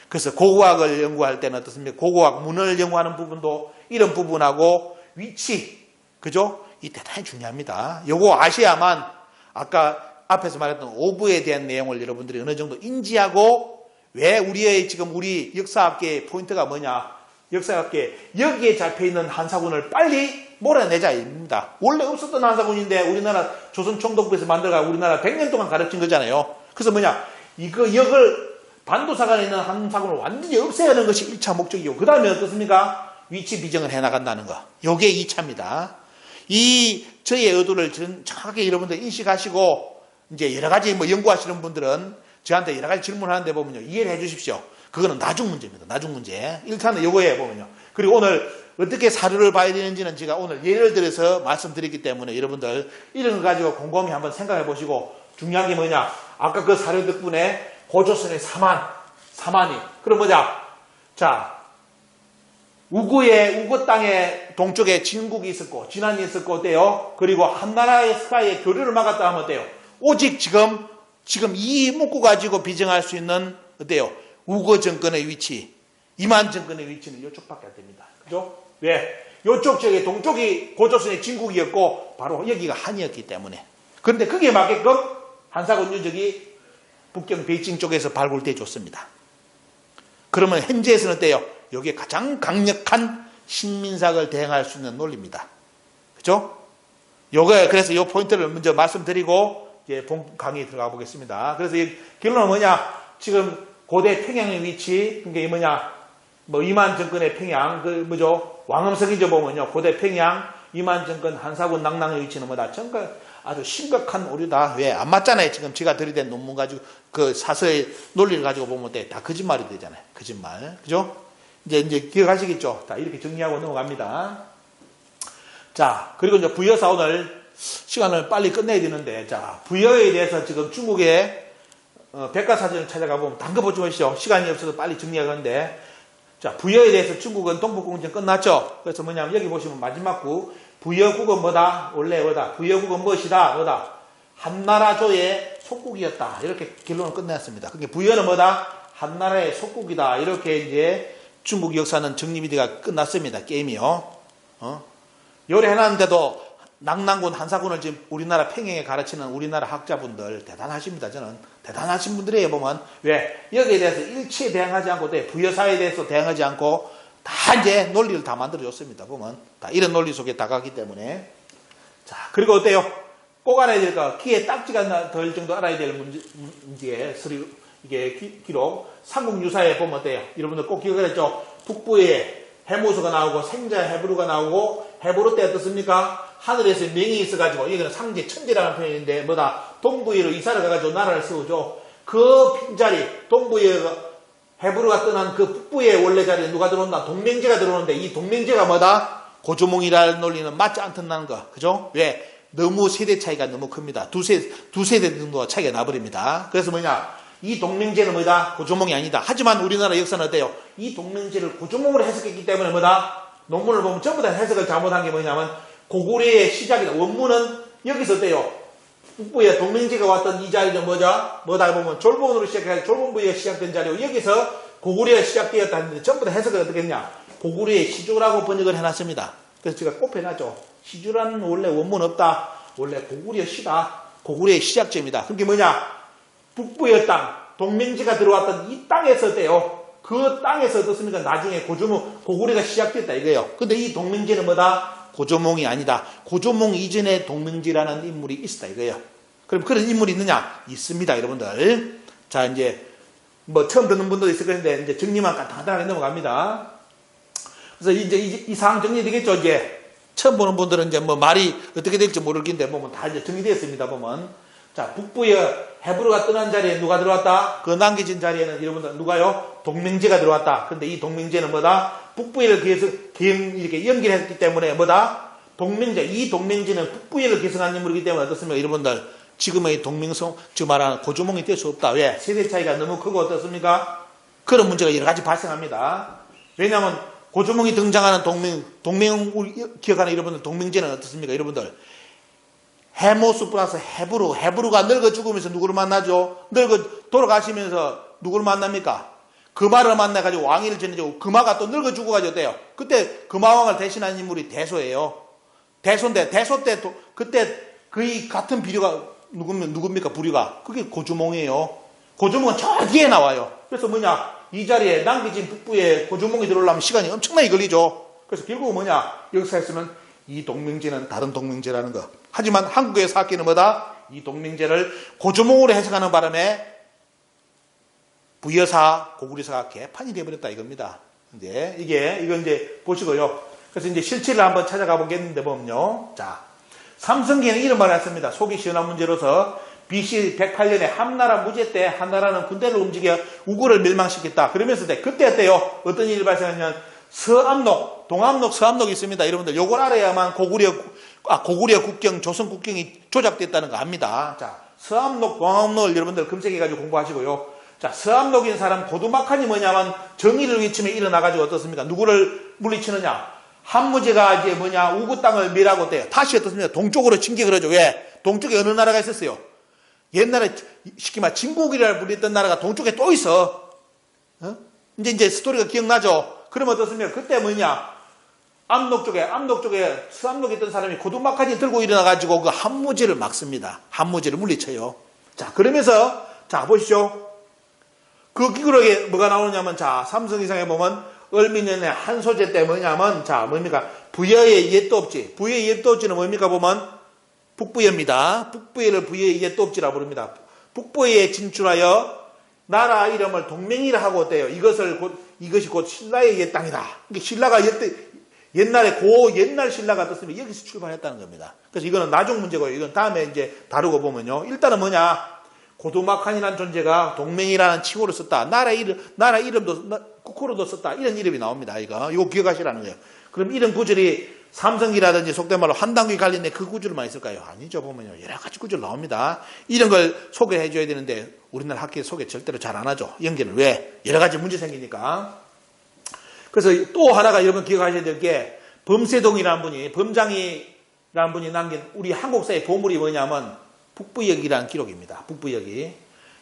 그래서 고고학을 연구할 때는 어떻습니까? 고고학 문을 연구하는 부분도 이런 부분하고 위치. 그죠? 이 대단히 중요합니다. 요거 아셔야만 아까 앞에서 말했던 오브에 대한 내용을 여러분들이 어느 정도 인지하고 왜 우리의 지금 우리 역사학계의 포인트가 뭐냐? 역사학계 여기에 잡혀있는 한사군을 빨리 몰아내자입니다. 원래 없었던 한사군인데 우리나라 조선총독부에서 만들어가 우리나라 100년 동안 가르친 거잖아요. 그래서 뭐냐? 이거 역을 반도사관에 있는 한사군을 완전히 없애야 하는 것이 1차 목적이고 그 다음에 어떻습니까? 위치 비정을 해나간다는 거. 요게 2차입니다. 이 저의 의도를 정확하게 여러분들 인식하시고 이제 여러 가지 뭐 연구하시는 분들은 저한테 여러 가지 질문하는데 보면요. 이해를 해 주십시오. 그거는 나중 문제입니다. 나중 문제. 1차는 요거예요. 보면요. 그리고 오늘 어떻게 사료를 봐야 되는지는 제가 오늘 예를 들어서 말씀드리기 때문에 여러분들 이런 거 가지고 곰곰이 한번 생각해 보시고 중요한 게 뭐냐. 아까 그 사료 덕분에 고조선의 사만이. 그럼 뭐냐. 자, 우고 땅의 동쪽에 진국이 있었고 진안이 있었고 어때요? 그리고 한나라의 스카이의 교류를 막았다 하면 어때요? 오직 지금 이 문구 가지고 비정할 수 있는 어때요? 우고 정권의 위치, 이만 정권의 위치는 이쪽밖에 안 됩니다. 그죠? 왜? 이쪽 지역의 동쪽이 고조선의 진국이었고 바로 여기가 한이었기 때문에. 그런데 거기에 맞게끔 한사군 유적이 북경 베이징 쪽에서 발굴돼 줬습니다. 그러면 현재에서는 어때요? 여기에 가장 강력한 식민사학을 대행할 수 있는 논리입니다. 그죠? 그래서 이 포인트를 먼저 말씀드리고 이제 본 강의 들어가 보겠습니다. 그래서 이 결론은 뭐냐? 지금 고대 평양의 위치, 그게 뭐냐? 뭐 이만 정권의 평양, 왕엄석이죠 보면요. 고대 평양, 이만 정권 한사군 낙랑의 위치는 뭐다? 정말 아주 심각한 오류다. 왜? 안 맞잖아요. 지금 제가 들이댄 논문 가지고 그 사서의 논리를 가지고 보면 다 거짓말이 되잖아요. 거짓말. 그죠? 이제 기억하시겠죠? 자, 이렇게 정리하고 넘어갑니다. 자, 그리고 이제 부여사 오늘 시간을 빨리 끝내야 되는데, 자, 부여에 대해서 지금 중국의 백과사전을 찾아가 보면 단거 보지 마시죠. 시간이 없어서 빨리 정리하겠는데, 자, 부여에 대해서 중국은 동북공정 끝났죠. 그래서 뭐냐면 여기 보시면 마지막 구, 부여국은 뭐다? 원래 뭐다? 부여국은 무엇이다? 뭐다? 한나라조의 속국이었다. 이렇게 결론을 끝냈습니다. 그러니까 부여는 뭐다? 한나라의 속국이다. 이렇게 이제 중국 역사는 정리미디가 끝났습니다. 게임이요. 요래 해놨는데도 낙랑군, 한사군을 지금 우리나라 평양에 가르치는 우리나라 학자분들 대단하십니다. 저는 대단하신 분들이에요. 보면 왜 여기에 대해서 일치에 대응하지 않고 부여사에 대해서 대응하지 않고 다 이제 논리를 다 만들어줬습니다. 보면 다 이런 논리 속에 다가기 때문에. 자, 그리고 어때요? 꼭 알아야 될 거, 귀에 딱지가 덜 정도 알아야 될 문제, 이게 기록. 삼국유사에 보면 어때요? 여러분들 꼭 기억하겠죠? 북부에 해모수가 나오고 생자 헤브루가 나오고 헤브루 때 어떻습니까? 하늘에서 명이 있어가지고 여기는 상제 천지라는 표현인데 뭐다? 동부에로 이사를 가가지고 나라를 세우죠. 그 빈자리 동부에 헤브루가 떠난 그 북부의 원래 자리에 누가 들어온다? 동맹제가 들어오는데 이 동맹제가 뭐다? 고조몽이라는 논리는 맞지 않던다는 거. 그죠? 왜? 너무 세대 차이가 너무 큽니다. 두 세대 정도 차이가 나버립니다. 그래서 뭐냐? 이 동맹제는 뭐다? 고조몽이 아니다. 하지만 우리나라 역사는 어때요? 이 동맹제를 고조몽으로 해석했기 때문에 뭐다? 논문을 보면 전부 다 해석을 잘못한 게 뭐냐면 고구려의 시작이다. 원문은 여기서 어때요? 북부에 동맹제가 왔던 이 자리는 뭐다 보면 졸본으로 시작해서 졸본부에 시작된 자리고 여기서 고구려가 시작되었다 했는데 전부 다 해석을 어떻게 했냐? 고구려의 시조라고 번역을 해놨습니다. 그래서 제가 꼽혀놨죠. 시조라는 원래 원문 없다. 원래 고구려 시다. 고구려의 시작점이다. 그게 뭐냐? 북부의 땅, 동맹제가 들어왔던 이 땅에서 어때요? 그 땅에서 어떻습니까? 나중에 고구려가 시작됐다 이거예요. 근데 이 동맹제는 뭐다? 고조몽이 아니다. 고조몽 이전에 동맹제라는 인물이 있었다 이거예요. 그럼 그런 인물이 있느냐? 있습니다, 여러분들. 자, 이제 뭐 처음 듣는 분도 있을 건데 이제 정리만 간단하게 넘어갑니다. 그래서 이제 이 사항 정리되겠죠. 이제 처음 보는 분들은 이제 뭐 말이 어떻게 될지 모르겠는데 보면 다 이제 정리되었습니다. 보면 자, 북부에 헤브루가 떠난 자리에 누가 들어왔다? 그 남겨진 자리에는 여러분들 누가요? 동맹제가 들어왔다. 근데 이 동맹제는 뭐다? 북부에를 이렇게 연결했기 때문에 뭐다? 동맹제. 이 동맹제는 북부에를 계승한 인물이기 때문에 어떻습니까? 여러분들 지금의 동명성, 즉 말하는 고조몽이 될 수 없다. 왜? 세대 차이가 너무 크고 어떻습니까? 그런 문제가 여러 가지 발생합니다. 왜냐하면 고조몽이 등장하는 동명, 기억하는 여러분들 동명제는 어떻습니까? 여러분들. 해모수 플러스 헤브루가 늙어 죽으면서 누구를 만나죠? 늙어 돌아가시면서 누구를 만납니까? 금화를 만나가지고 왕위를 지내고 금화가 또 늙어 죽어가지고 어때요? 그때 금화왕을 대신한 인물이 대소예요. 대소인데 대소 때 그때 거의 같은 비류가 누굽니까? 부류가. 그게 고조몽이에요. 고조몽은 저 뒤에 나와요. 그래서 뭐냐? 이 자리에 남겨진 북부에 고조몽이 들어오려면 시간이 엄청나게 걸리죠. 그래서 결국은 뭐냐? 역사에서는 이 동명제는 다른 동명제라는 거. 하지만 한국의 사학계는 뭐다? 이 동명제를 고조몽으로 해석하는 바람에 부여사, 고구려사가 개판이 되어버렸다 이겁니다. 근데 이건 이제 보시고요. 그래서 이제 실체를 한번 찾아가 보겠는데 보면요. 자, 삼성기는 이런 말을 했습니다. 속이 시원한 문제로서 BC 108년에 함나라 무제 때 한나라는 군대를 움직여 우구를 멸망시켰다. 그러면서 그때 어때요? 어떤 일이 발생하냐면 서암록, 동암록, 서암록이 있습니다. 여러분들 요걸 알아야만 고구려 국경, 조선 국경이 조작됐다는 거 압니다. 자, 서암록, 동암록을 여러분들 검색해가지고 공부하시고요. 자, 서암록인 사람 고두막한이 뭐냐면 정의를 외치며 일어나가지고 어떻습니까? 누구를 물리치느냐? 한무제가 이제 뭐냐? 우구 땅을 멸하고 어때요? 다시 어떻습니까? 동쪽으로 진격을 하죠. 왜? 동쪽에 어느 나라가 있었어요? 옛날에 쉽게 말 진국이라 불렸던 나라가 동쪽에 또 있어. 이제 스토리가 기억나죠? 그러면 어떻습니까? 그때 뭐냐? 암록 쪽에 서암록에 있던 사람이 고두막한이 들고 일어나가지고 그 한무제를 막습니다. 한무제를 물리쳐요. 자, 그러면서 자, 보시죠. 그 기록에 뭐가 나오냐면, 자, 삼성이상에 보면, 을미년의 한 소재 때 뭐냐면, 자, 뭡니까? 부여의 옛도 없지. 부여의 옛도 없지는 뭡니까? 보면, 북부여입니다. 북부여를 부여의 옛도 없지라 부릅니다. 북부여에 진출하여, 나라 이름을 동명이라 하고 어때요? 이것이 곧 신라의 옛 땅이다. 그러니까 신라가 옛날 신라가 어떻습니까? 여기서 출발했다는 겁니다. 그래서 이거는 나중 문제고요. 이건 다음에 이제 다루고 보면요. 일단은 뭐냐? 고두막한이라는 존재가 동맹이라는 칭호를 썼다. 나라 이름도 국호로도 썼다. 이런 이름이 나옵니다. 이거 기억하시라는 거예요. 그럼 이런 구절이 삼성기라든지 속된 말로 한당기 관련된 그 구절만 있을까요? 아니죠. 보면요. 여러 가지 구절 나옵니다. 이런 걸 소개해 줘야 되는데 우리나라 학교 소개 절대로 잘 안 하죠. 연계를. 왜? 여러 가지 문제 생기니까. 그래서 또 하나가 여러분 기억하셔야 될 게 범세동이라는 분이 남긴 우리 한국사의 보물이 뭐냐면 북부역이라는 기록입니다. 북부역이.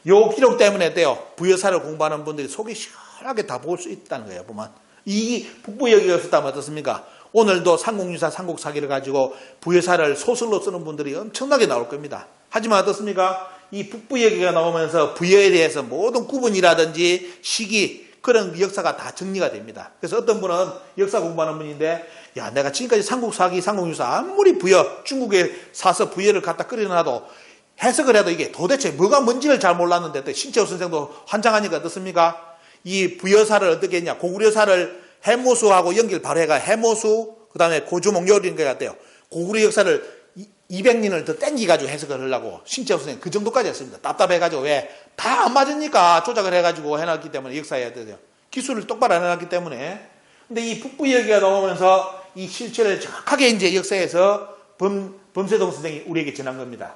요 기록 때문에 어때요? 부여사를 공부하는 분들이 속이 시원하게 다 볼 수 있다는 거예요. 보면. 이 북부역이 없었다면 어떻습니까? 오늘도 삼국유사, 삼국사기를 가지고 부여사를 소설로 쓰는 분들이 엄청나게 나올 겁니다. 하지만 어떻습니까? 이 북부역이가 나오면서 부여에 대해서 모든 구분이라든지 시기, 그런 역사가 다 정리가 됩니다. 그래서 어떤 분은 역사 공부하는 분인데, 야, 내가 지금까지 삼국사기, 삼국유사 아무리 중국에 사서 부여를 갖다 끓여놔도 해석을 해도 이게 도대체 뭐가 뭔지를 잘 몰랐는데, 또 신채호 선생도 환장하니까 어떻습니까? 이 부여사를 어떻게 했냐? 고구려사를 해모수하고 연결 바로 해가 해모수, 그 다음에 고조몽 요리인 것 같아요. 고구려 역사를 200년을 더 땡기가지고 해석을 하려고 신채호 선생 그 정도까지 했습니다. 답답해가지고. 왜? 다 안 맞으니까 조작을 해가지고 해놨기 때문에 역사해야 돼요. 기술을 똑바로 안 해놨기 때문에. 근데 이 북부 이야기가 나오면서 이 실체를 정확하게 이제 역사에서 범세동 선생이 우리에게 전한 겁니다.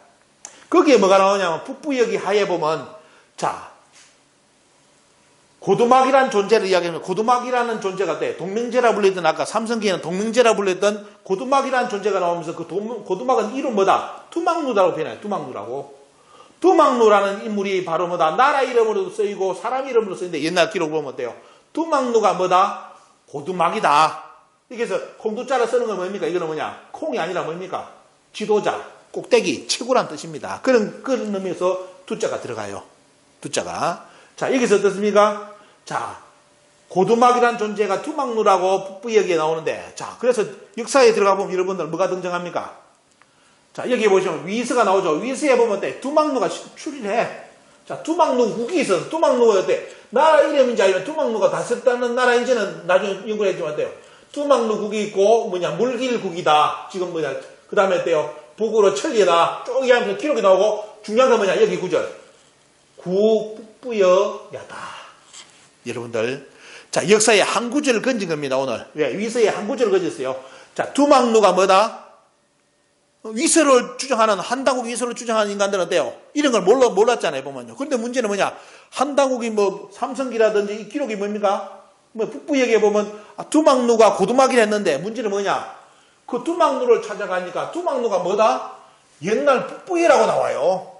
거기에 뭐가 나오냐면 북부 이야기 하에 보면, 자, 고두막이라는 존재를 이야기하면 고두막이라는 존재가 돼. 동명제라 불리던 아까 삼성기에는 동명제라 불렸던 고두막이라는 존재가 나오면서 그 고두막은 이름 뭐다? 투막루라고 표현해요. 투막루라고. 투막루라는 인물이 바로 뭐다? 나라 이름으로도 쓰이고 사람 이름으로 쓰이는데 옛날 기록 보면 어때요? 투막루가 뭐다? 고두막이다. 이렇게 해서 콩두자를 쓰는 건 뭡니까? 이거는 뭐냐? 콩이 아니라 뭡니까? 지도자, 꼭대기, 최고란 뜻입니다. 그런 의미에서 두자가 들어가요. 두자가. 자, 여기서 어떻습니까? 자, 고두막이라는 존재가 투막루라고 북부역에 나오는데, 자, 그래서 역사에 들어가 보면 여러분들 뭐가 등장합니까? 자, 여기 보시면 위서가 나오죠. 위서에 보면 어때? 투막루가 출일해. 자, 투막루 국이 있어서 투막루가 어때? 나라 이름인지 아니면 투막루가 다 썼다는 나라인지는 나중에 연구를 했지만 어때요? 투막루 국이 있고, 물길국이다. 지금 그 다음에 어때요? 북으로 천리다. 쭉 이하면서 기록이 나오고, 중요한 건 뭐냐? 여기 구절. 북부여야다. 여러분들. 자, 역사에 한 구절을 건진 겁니다, 오늘. 왜? 위서에 한 구절을 건졌어요. 자, 투막루가 뭐다? 위서를 주장하는, 한당국 위서를 주장하는 인간들은 어때요? 이런 걸 몰랐잖아요, 보면요. 그런데 문제는 뭐냐? 한당국이 뭐, 삼성기라든지 이 기록이 뭡니까? 뭐, 북부역에 보면, 두막루가 고두막이라 했는데, 문제는 뭐냐? 그 두막루를 찾아가니까, 두막루가 뭐다? 옛날 북부예라고 나와요.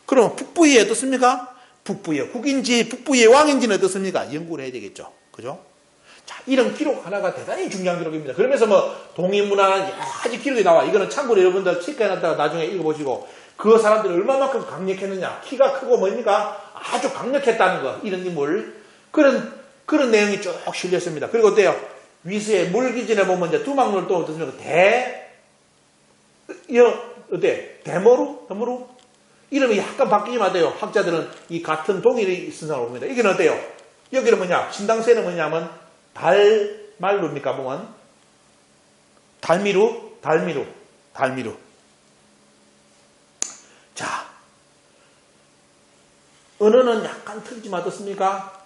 그럼 북부예 어떻습니까? 북부예 국인지, 북부예 왕인지는 어떻습니까? 연구를 해야 되겠죠. 그죠? 자, 이런 기록 하나가 대단히 중요한 기록입니다. 그러면서 뭐 동인문화는 여러 가지 기록이 나와. 이거는 참고로 여러분들 체크해놨다가 나중에 읽어보시고 그 사람들이 얼마만큼 강력했느냐. 키가 크고 뭡니까? 아주 강력했다는 거. 이런 인물. 그런 내용이 쭉 실렸습니다. 그리고 어때요? 위수의 물기진에 보면 이제 두막루를 또 어떻습니까? 대모루? 이름이 약간 바뀌기만 해요. 학자들은 이 같은 동일이 쓴다고 봅니다. 이게는 어때요? 여기는 뭐냐? 신당세는 뭐냐면 달말루입니까? 보면 달미루. 자, 언어는 약간 틀리지만 어떻습니까?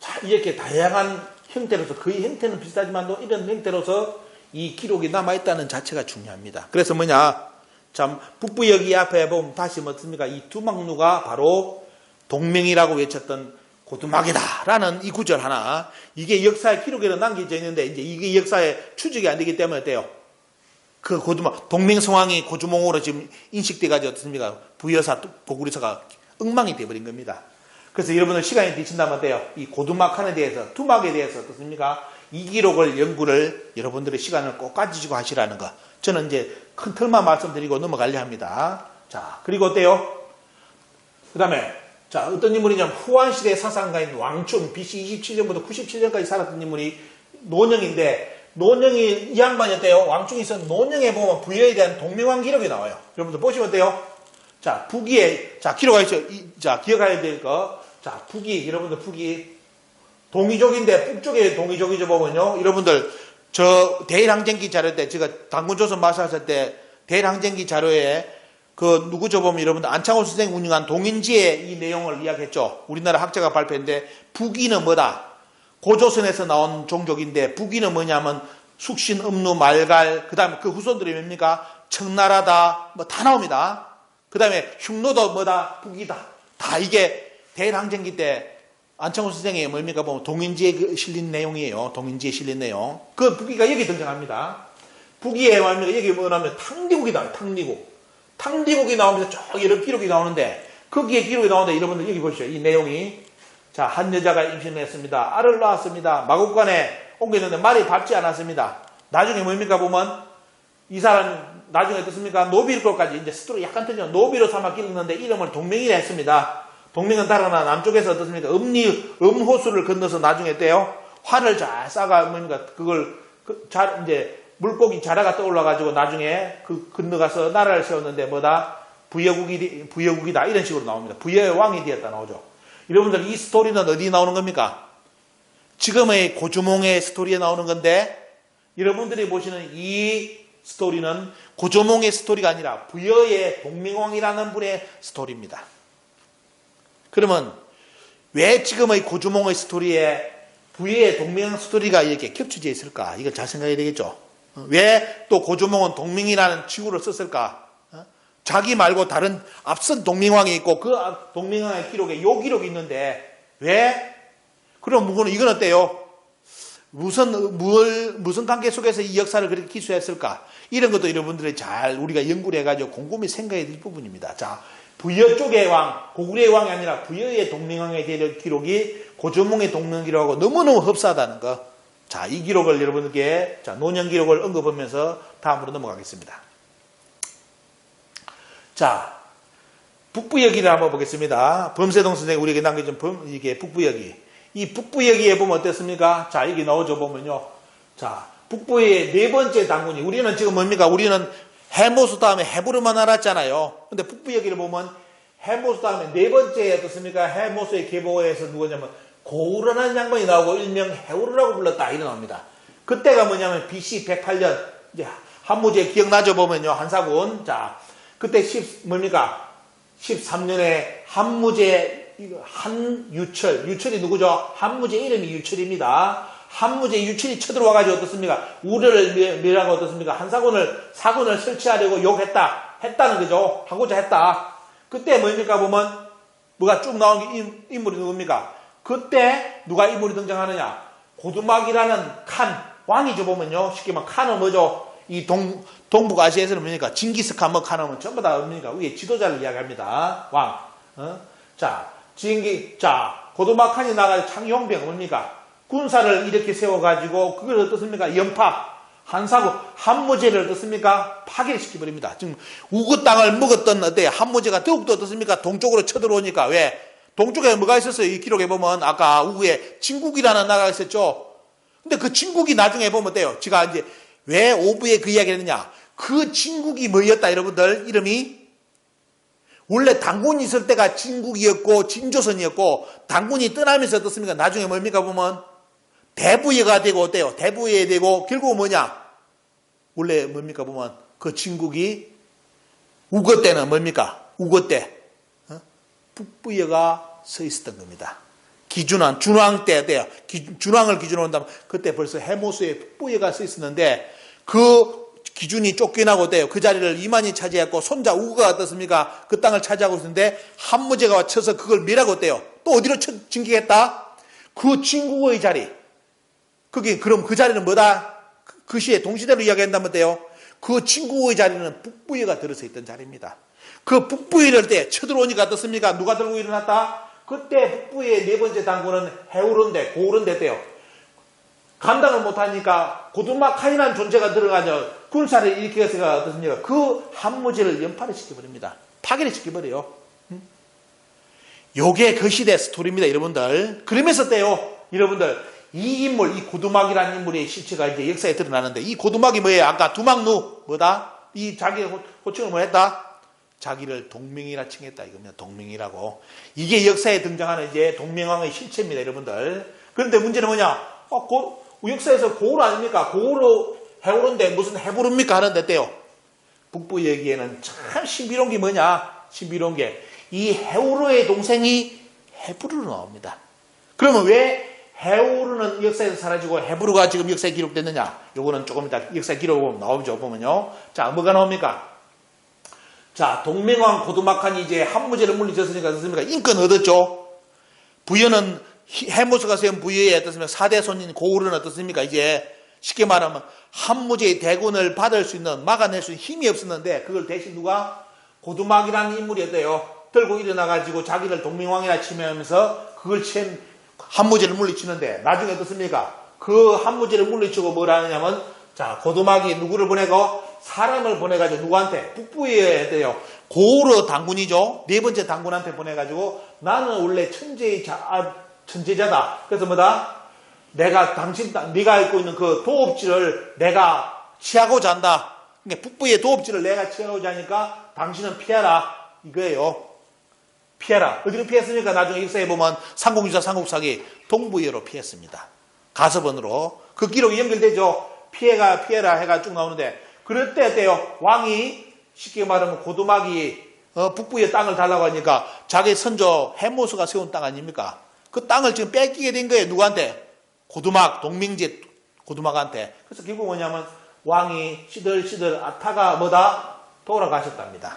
자, 이렇게 다양한 형태로서, 거의 형태는 비슷하지만 이런 형태로서 이 기록이 남아있다는 자체가 중요합니다. 그래서 뭐냐? 참, 북부역 이 앞에 보면 다시 뭐습니까? 이 두막루가 바로 동명이라고 외쳤던 고두막이다. 라는 이 구절 하나. 이게 역사의 기록에는 남겨져 있는데, 이제 이게 역사의 추적이 안 되기 때문에 어때요? 그 고두막, 동명성황이 고주몽으로 지금 인식돼가지고 어떻습니까? 부여사, 고구려사가 엉망이 돼버린 겁니다. 그래서 여러분들 시간이 되신다면 어때요? 이 고두막 하는 데에서, 두막에 대해서 어떻습니까? 이 기록을 연구를 여러분들의 시간을 꼭 가지시고 하시라는 거. 저는 이제 큰 틀만 말씀드리고 넘어가려 합니다. 자, 그리고 어때요? 그 다음에, 자, 어떤 인물이냐면 후한시대 사상가인 왕충, BC 27년부터 97년까지 살았던 인물이 노령인데, 노령이 이 양반이 어때요? 왕충이 있었는 노령에 보면 부여에 대한 동명왕 기록이 나와요. 여러분들 보시면 어때요? 자, 북위에, 자, 기록하시죠. 자, 기억해야 될 거. 자, 북위, 여러분들 북위. 동이족인데, 북쪽에 동이족이죠, 보면요. 여러분들, 저 대일항쟁기 자료 때, 제가 당군조선 마사할 때 대일항쟁기 자료에 그 누구죠 보면 여러분들 안창호 선생이 운영한 동인지의 이 내용을 이야기했죠. 우리나라 학자가 발표했는데 북위는 뭐다? 고조선에서 나온 종족인데 북위는 뭐냐면 숙신, 음루, 말갈, 그 다음에 그 후손들이 뭡니까? 청나라다, 뭐 다 나옵니다. 그 다음에 흉노도 뭐다? 북위다. 다 이게 대일항쟁기 때 안창호 선생의 뭡니까 보면 동인지에 실린 내용이에요. 동인지에 실린 내용. 그 북위가 여기 등장합니다. 북위에 뭡니까? 여기 뭐냐면 탕리국이 나와요. 탕리국이 나오면서 쭉 여러 기록이 나오는데 거기에 기록이 나오는데 여러분들 여기 보시죠. 이 내용이 자, 한 여자가 임신을 했습니다. 알을 낳았습니다. 마국간에 옮겼는데 말이 밟지 않았습니다. 나중에 뭡니까 보면 이 사람 나중에 어떻습니까? 노비로까지 이제 스토리 약간 틀리죠. 노비로 삼아 길렀는데 이름을 동명이라 했습니다. 동명은 달아나 남쪽에서 어떻습니까? 음호수를 건너서 나중에 때요. 활을 잘 싸가 뭡니까? 그걸 이제 물고기 자라가 떠올라가지고 나중에 그 건너가서 나라를 세웠는데 뭐다? 부여국이다. 이런 식으로 나옵니다. 부여의 왕이 되었다 나오죠. 여러분들 이 스토리는 어디 나오는 겁니까? 지금의 고조몽의 스토리에 나오는 건데 여러분들이 보시는 이 스토리는 고조몽의 스토리가 아니라 부여의 동명왕이라는 분의 스토리입니다. 그러면 왜 지금의 고조몽의 스토리에 부여의 동명 스토리가 이렇게 겹쳐져 있을까? 이걸 잘 생각해야 되겠죠. 왜 또 고조몽은 동명이라는 치구를 썼을까? 자기 말고 다른 앞선 동명왕이 있고 그 동명왕의 기록에 요 기록이 있는데 왜? 그럼 이건 어때요? 무슨 관계 속에서 이 역사를 그렇게 기술했을까? 이런 것도 여러분들이 잘 우리가 연구를 해가지고 곰곰이 생각해야 될 부분입니다. 자, 부여 쪽의 왕, 고구려의 왕이 아니라 부여의 동명왕의 기록이 고조몽의 동명기록하고 너무너무 흡사하다는 거. 자, 이 기록을 여러분께, 자, 노년 기록을 언급하면서 다음으로 넘어가겠습니다. 자, 북부여기를 한번 보겠습니다. 범세동 선생이 우리에게 남겨준 이게 북부여기. 이 북부여기에 보면 어떻습니까? 자, 여기 나오죠, 보면요. 자, 북부의 네 번째 당군이, 우리는 지금 뭡니까? 우리는 해모수 다음에 해부르만 알았잖아요. 근데 북부여기를 보면 해모수 다음에 네 번째 어떻습니까? 해모수의 계보에서 누구냐면 고우르라는 양반이 나오고 일명 해우르라고 불렀다. 이래 나옵니다. 그때가 뭐냐면 BC 108년, 이제 한무제 기억나죠? 보면요. 한사군. 자, 그때 13년에 한무제, 한유철. 유철이 누구죠? 한무제 이름이 유철입니다. 한무제 유칠이 쳐들어와가지고 어떻습니까? 우려를 멸하고 어떻습니까? 사군을 설치하려고 했다는 거죠. 하고자 했다. 그때 뭡니까 보면 뭐가 쭉 나오는 게 인물이 누굽니까? 그때 누가 인물이 등장하느냐? 고두막이라는 왕이죠 보면요. 쉽게 말하면 칸은 뭐죠? 이 동북아시아에서는 뭡니까? 징기스칸 칸은 전부 다 뭡니까? 위에 지도자를 이야기합니다. 왕. 자, 고두막 칸이 나가서 창용병 뭡니까? 군사를 이렇게 세워가지고 그걸 어떻습니까? 한무제를 어떻습니까? 파괴를 시켜버립니다. 지금 우거 땅을 먹었던 한무제가 더욱더 어떻습니까? 동쪽으로 쳐들어오니까 왜? 동쪽에 뭐가 있었어요? 이 기록에 보면 아까 우구에 진국이라는 나라가 있었죠. 근데 그 진국이 나중에 보면 어때요? 제가 이제 왜 오부에 그 이야기를 했느냐? 그 진국이 뭐였다 여러분들? 이름이 원래 당군이 있을 때가 진국이었고 진조선이었고 당군이 떠나면서 어떻습니까? 나중에 뭡니까 보면 대부예가 되고 어때요? 대부예 되고 결국은 뭐냐? 원래 뭡니까 보면 그 진국이 우거 때는 뭡니까? 우거 때 북부예가 서 있었던 겁니다. 준왕 때 돼요. 준왕을 기준으로 한다면 그때 벌써 해모수에 북부예가 서 있었는데 그 기준이 쫓겨나고 돼요. 그 자리를 이만희 차지했고 손자 우거가 어떻습니까? 그 땅을 차지하고 있었는데 한무제가 쳐서 그걸 멸하고 어때요? 또 어디로 진격했다? 그 진국의 자리. 그럼 그 자리는 뭐다? 그 시에 동시대로 이야기한다면 돼요. 그 진국의 자리는 북부예가 들어서 있던 자리입니다. 그 북부예를 때 쳐들어오니까 어떻습니까? 누가 들고 일어났다? 그때 북부의 네 번째 당군은 고우른데 때요. 감당을 못하니까 고두막 칸이라는 존재가 들어가서 군사를 일으켜서 어떻습니까? 그 한무제를 연파를 시켜버립니다. 파괴를 시켜버려요. 요게 그 시대 스토리입니다, 여러분들. 그러면서 때요, 여러분들, 이 인물, 이 고두막이라는 인물의 실체가 이제 역사에 드러나는데, 이 고두막이 뭐예요? 아까 두막누, 뭐다? 이 자기의 호칭을 뭐 했다? 자기를 동명이라 칭했다, 이겁니다. 동명이라고. 이게 역사에 등장하는 이제 동명왕의 실체입니다, 여러분들. 그런데 문제는 뭐냐? 역사에서 고우르 아닙니까? 고우르 해오른데 무슨 해부릅니까? 하는데 때요. 북부 얘기에는 참 신비로운 게 뭐냐? 신비로운 게 이 해오르의 동생이 헤브루로 나옵니다. 그러면 왜 해오르는 역사에서 사라지고 헤브루가 지금 역사에 기록됐느냐? 요거는 조금 이따 역사에 기록 나오죠. 보면요. 자, 뭐가 나옵니까? 자, 동맹왕 고두막한이 이제 한무제를 물리쳤으니까 어떻습니까? 인권 얻었죠. 부여는 해모수가 세운 부여의 어떻습니까? 4대 손인 고우르는 어떻습니까? 이제 쉽게 말하면 한무제의 대군을 받을 수 있는, 막아낼 수 있는 힘이 없었는데 그걸 대신 누가? 고두막이라는 인물이 어때요? 들고 일어나가지고 자기를 동맹왕이라 치면서 그걸 한무제를 물리치는데 나중에 어떻습니까? 그 한무제를 물리치고 뭘 하느냐면 자, 고두막이 누구를 보내고? 사람을 보내가지고 누구한테? 북부에 돼요. 고우르 당군이죠. 네 번째 당군한테 보내가지고 나는 원래 천재자다. 그래서 뭐다? 네가 입고 있는 그 도읍지를 내가 취하고자 한다. 그러니까 북부의 도읍지를 내가 취하고자 하니까 당신은 피하라. 이거예요. 피해라. 어디로 피했습니까? 나중에 역사에 보면 삼국유사, 삼국사기 동부예로 피했습니다. 가서번으로. 그 기록이 연결되죠. 피해라 해가 쭉 나오는데 그럴 때 어때요? 왕이 쉽게 말하면 고두막이 북부의 땅을 달라고 하니까 자기 선조 해모수가 세운 땅 아닙니까? 그 땅을 지금 뺏기게 된 거예요. 누구한테? 고두막, 동명제 고두막한테. 그래서 결국 뭐냐면 왕이 시들시들 아타가 뭐다? 돌아가셨답니다.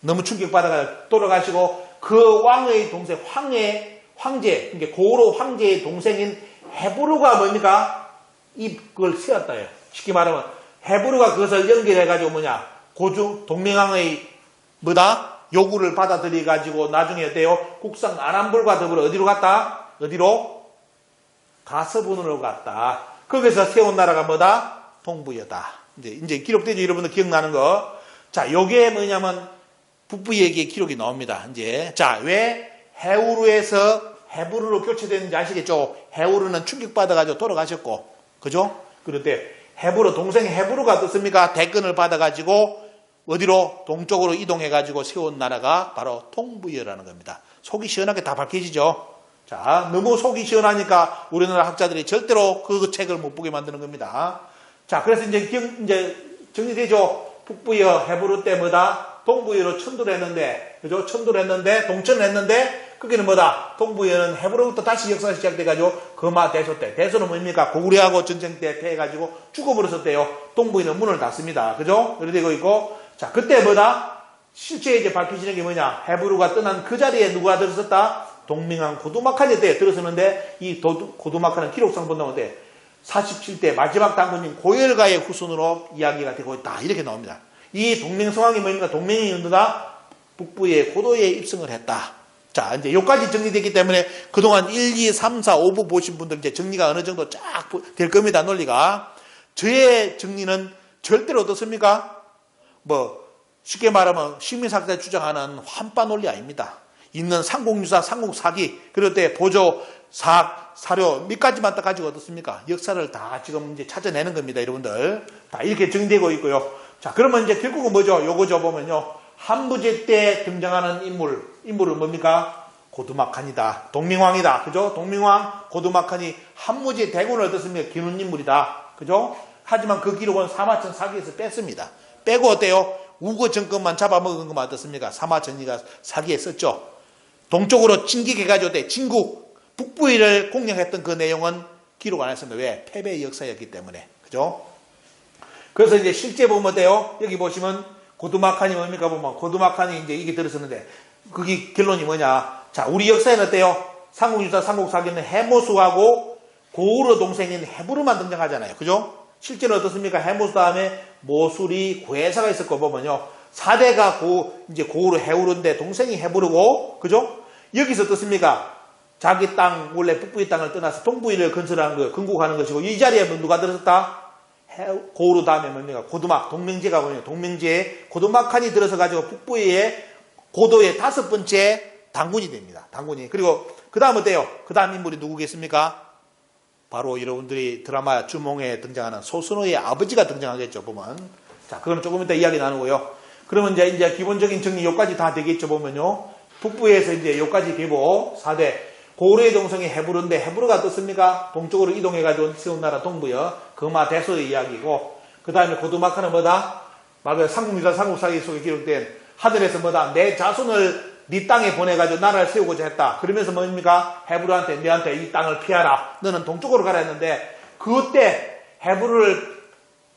너무 충격받아가 돌아가시고 그 왕의 동생 황제, 그러니까 고우르 황제의 동생인 헤브루가 뭡니까? 그걸 세웠다요. 쉽게 말하면 헤브루가 그것을 연결해가지고 뭐냐? 동맹왕의 뭐다? 요구를 받아들여가지고 나중에 어때요? 국상 아람불과 더불어 어디로 갔다? 어디로? 가서분으로 갔다. 거기서 세운 나라가 뭐다? 동부여다. 이제 기록되죠? 여러분들 기억나는 거. 자, 요게 뭐냐면 북부 얘기의 기록이 나옵니다. 이제 자, 왜 해우르에서 헤브루로 교체됐는지 아시겠죠? 해우르는 충격받아가지고 돌아가셨고, 그죠? 그런데 동생 헤브루가 어떻습니까? 대권을 받아가지고 어디로? 동쪽으로 이동해가지고 세운 나라가 바로 동부여라는 겁니다. 속이 시원하게 다 밝혀지죠? 자, 너무 속이 시원하니까 우리나라 학자들이 절대로 그 책을 못 보게 만드는 겁니다. 자, 그래서 이제 정리되죠? 북부여 헤브루 때 뭐다? 동부여로 천도를 했는데, 그죠? 천도를 했는데, 동천을 했는데, 거기는 뭐다? 동부에는 해부로부터 다시 역사가 시작돼가지고 금화 대소 때. 대소는 뭡니까? 고구려하고 전쟁 때 패해가지고 죽어버렸었대요. 동부에는 문을 닫습니다. 그죠? 이렇게 되고 있고. 자, 그때 뭐다? 실제 이제 밝혀지는 게 뭐냐? 해부로가 떠난 그 자리에 누가 들었었다? 동명한 고두막한이 때 들었었는데 이 고두막한은 기록상 본다면 때 47대 마지막 당군인 고열가의 후손으로 이야기가 되고 있다. 이렇게 나옵니다. 이 동명성왕이 뭡니까? 동명이 누구다? 북부의 고도에 입성을 했다. 자, 이제 여기까지 정리됐기 때문에 그동안 1, 2, 3, 4, 5부 보신 분들 이제 정리가 어느 정도 쫙 될 겁니다. 논리가. 저의 정리는 절대로 어떻습니까? 뭐, 쉽게 말하면 식민사학자가 주장하는 환빠 논리 아닙니다. 있는 삼국유사, 삼국사기, 그럴 때 보조, 사학, 사료, 몇 가지만 딱 가지고 어떻습니까? 역사를 다 지금 이제 찾아내는 겁니다. 여러분들. 다 이렇게 정리되고 있고요. 자, 그러면 이제 결국은 뭐죠? 요거죠 보면요. 한부제 때 등장하는 인물은 뭡니까? 고두막한이다. 동명왕이다. 그죠? 동명왕, 고두막한이 한무제 대군을 어떻습니까? 기눈 인물이다. 그죠? 하지만 그 기록은 사마천 사기에서 뺐습니다. 빼고 어때요? 우거 정권만 잡아먹은 것만 어떻습니까? 사마천이가 사기에 썼죠. 동쪽으로 진격해가지고 진국, 북부를 공략했던 그 내용은 기록 안 했습니다. 왜? 패배의 역사였기 때문에. 그죠? 그래서 이제 실제 보면 어때요? 여기 보시면 고두막한이 뭡니까 보면 고두막한이 이제 이게 들었었는데 그게 결론이 뭐냐? 자, 우리 역사에는 어때요? 삼국유사, 삼국사기는 해모수하고 고우르 동생인 해부르만 등장하잖아요. 그죠? 실제로 어떻습니까? 해모수 다음에 모술이 고해사가 있었고 보면요. 4대가 이제 고우르 해우르인데 동생이 해부르고, 그죠? 여기서 어떻습니까? 자기 땅, 원래 북부의 땅을 떠나서 동부의를 건설하는 거, 건국하는 것이고, 이 자리에 누가 들었었다? 고우르 다음에 뭡니까? 고두막, 동명제가 뭐냐? 동명제에 고두막한이 들어서가지고 북부의 고도의 5번째 당군이 됩니다. 당군이. 그리고 그 다음 어때요? 그 다음 인물이 누구겠습니까? 바로 여러분들이 드라마 주몽에 등장하는 소순호의 아버지가 등장하겠죠, 보면. 자, 그거는 조금 이따 이야기 나누고요. 그러면 이제 기본적인 정리 요까지 다 되겠죠, 보면요. 북부에서 이제 요까지 계보 4대. 고우르의 동성이 해부르인데 해부르가 어떻습니까? 동쪽으로 이동해가지고 세운 나라 동부여. 금화 대소의 이야기고. 그 다음에 고두막한은 뭐다? 말 그대로 삼국유사, 삼국사기 속에 기록된 하늘에서 뭐다? 내 자손을 네 땅에 보내가지고 나라를 세우고자 했다. 그러면서 뭡니까? 해부르한테 너한테 이 땅을 피하라. 너는 동쪽으로 가라 했는데 그때 해부르를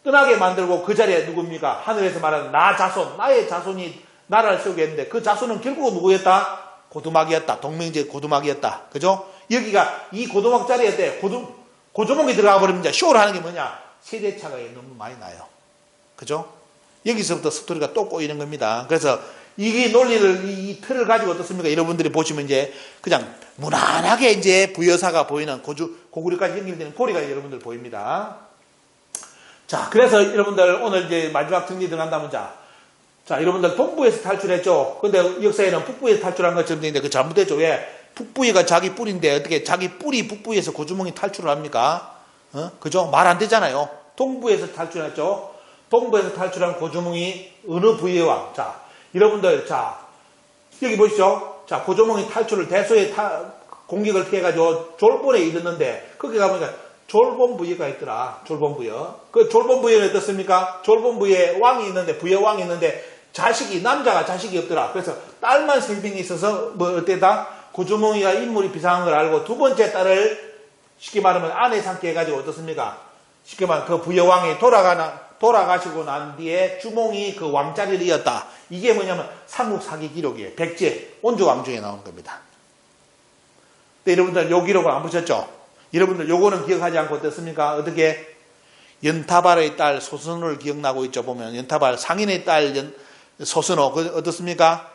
떠나게 만들고 그 자리에 누굽니까? 하늘에서 말하는 나 자손, 나의 자손이 나라를 세우게 했는데 그 자손은 결국은 누구였다? 고두막이었다. 동명제 고두막이었다. 그죠? 여기가 이 고두막 자리에 때 고조목이 들어가 버리면 이제 쇼를 하는 게 뭐냐? 세대차가 너무 많이 나요. 그죠? 여기서부터 스토리가 또 꼬이는 겁니다. 그래서 이 논리를, 이 틀을 가지고 어떻습니까? 여러분들이 보시면 이제 그냥 무난하게 이제 부여사가 보이는 고구려까지 연결되는 고리가 여러분들 보입니다. 자, 그래서 여러분들 오늘 이제 마지막 정리 들어간다면 자, 여러분들 동부에서 탈출했죠? 근데 역사에는 북부에서 탈출한 것처럼 되는데 그 잘못됐죠? 왜? 북부위가 자기 뿌리인데 어떻게 자기 뿌리 북부에서 고주몽이 탈출을 합니까? 그죠? 말 안 되잖아요. 동부에서 탈출했죠? 동부에서 탈출한 고주몽이 어느 부위의 왕? 자, 여러분들, 자, 여기 보시죠? 자, 고조몽이 탈출을 대소에 공격을 피해가지고 졸본에 이르는데, 거기 가보니까 졸본부여가 있더라. 졸본부여. 그 졸본부여는 어떻습니까? 졸본부에 왕이 있는데, 부여 왕이 있는데, 남자가 자식이 없더라. 그래서 딸만 생명이 있어서, 뭐, 어때다? 고조몽이가 인물이 비상한 걸 알고 두 번째 딸을 쉽게 말하면 아내 삼게 해가지고 어떻습니까? 쉽게 말하면 그 부여 왕이 돌아가시고 난 뒤에 주몽이 그 왕자리를 이었다. 이게 뭐냐면 삼국사기 기록이에요. 백제 온조왕중에 나오는 겁니다. 근데 여러분들 요 기록을 안 보셨죠? 여러분들 요거는 기억하지 않고 어떻습니까? 어떻게? 연타발의 딸 소선호를 기억나고 있죠. 보면 연타발 상인의 딸 소선호 어떻습니까?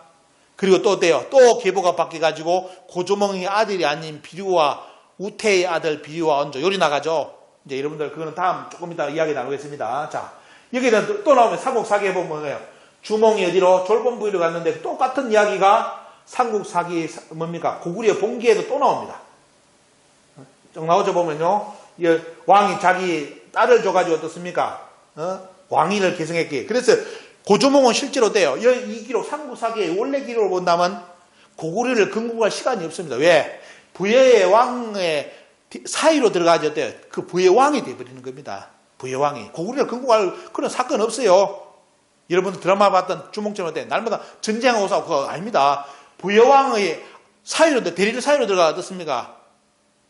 그리고 또 어때요? 또 계보가 바뀌어가지고 고조몽의 아들이 아닌 비류와 우태의 아들 비류와 언조 요리 나가죠. 이제 여러분들 그거는 다음 조금 이따 이야기 나누겠습니다. 자, 여기는 또 나오면 삼국사기에 보면 뭐예요? 주몽이 어디로? 졸본부위로 갔는데 똑같은 이야기가 삼국사기 뭡니까? 고구려 본기에도 또 나옵니다. 쭉 나오죠 보면요. 왕이 자기 딸을 줘가지고 어떻습니까? 왕위를 계승했기에. 그래서 고조몽은 실제로 돼요. 이 기록 삼국사기의 원래 기록을 본다면 고구려를 건국할 시간이 없습니다. 왜? 부여의 왕의 사이로 들어가지 어때요? 그 부의 왕이 되어버리는 겁니다. 부의 왕이. 고구려를 건국할 그런 사건 없어요. 여러분 드라마 봤던 주몽처럼 어때요? 날마다 전쟁하고 싸우고 그거 아닙니다. 부의 왕의 사이로, 대리를 사이로 들어가 어떻습니까?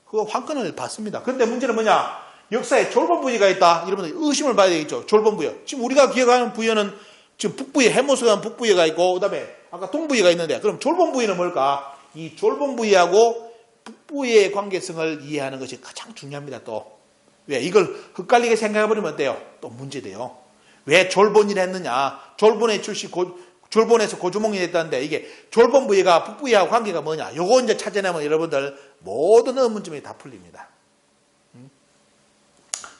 그거 황건을 받습니다. 그런데 문제는 뭐냐? 역사에 졸본 부위가 있다. 여러분들 의심을 봐야 되겠죠. 졸본 부위. 지금 우리가 기억하는 부위는 지금 북부에, 해모수가 북부위가 있고, 그 다음에 아까 동부위가 있는데, 그럼 졸본 부위는 뭘까? 이 졸본 부위하고 북부위의 관계성을 이해하는 것이 가장 중요합니다, 또. 왜? 이걸 헷갈리게 생각해버리면 어때요? 또 문제돼요. 왜 졸본이라 했느냐? 졸본에서 고주몽이 됐다는데, 이게 졸본 부위가 북부위하고 관계가 뭐냐? 요거 이제 찾아내면 여러분들 모든 의문점이 다 풀립니다.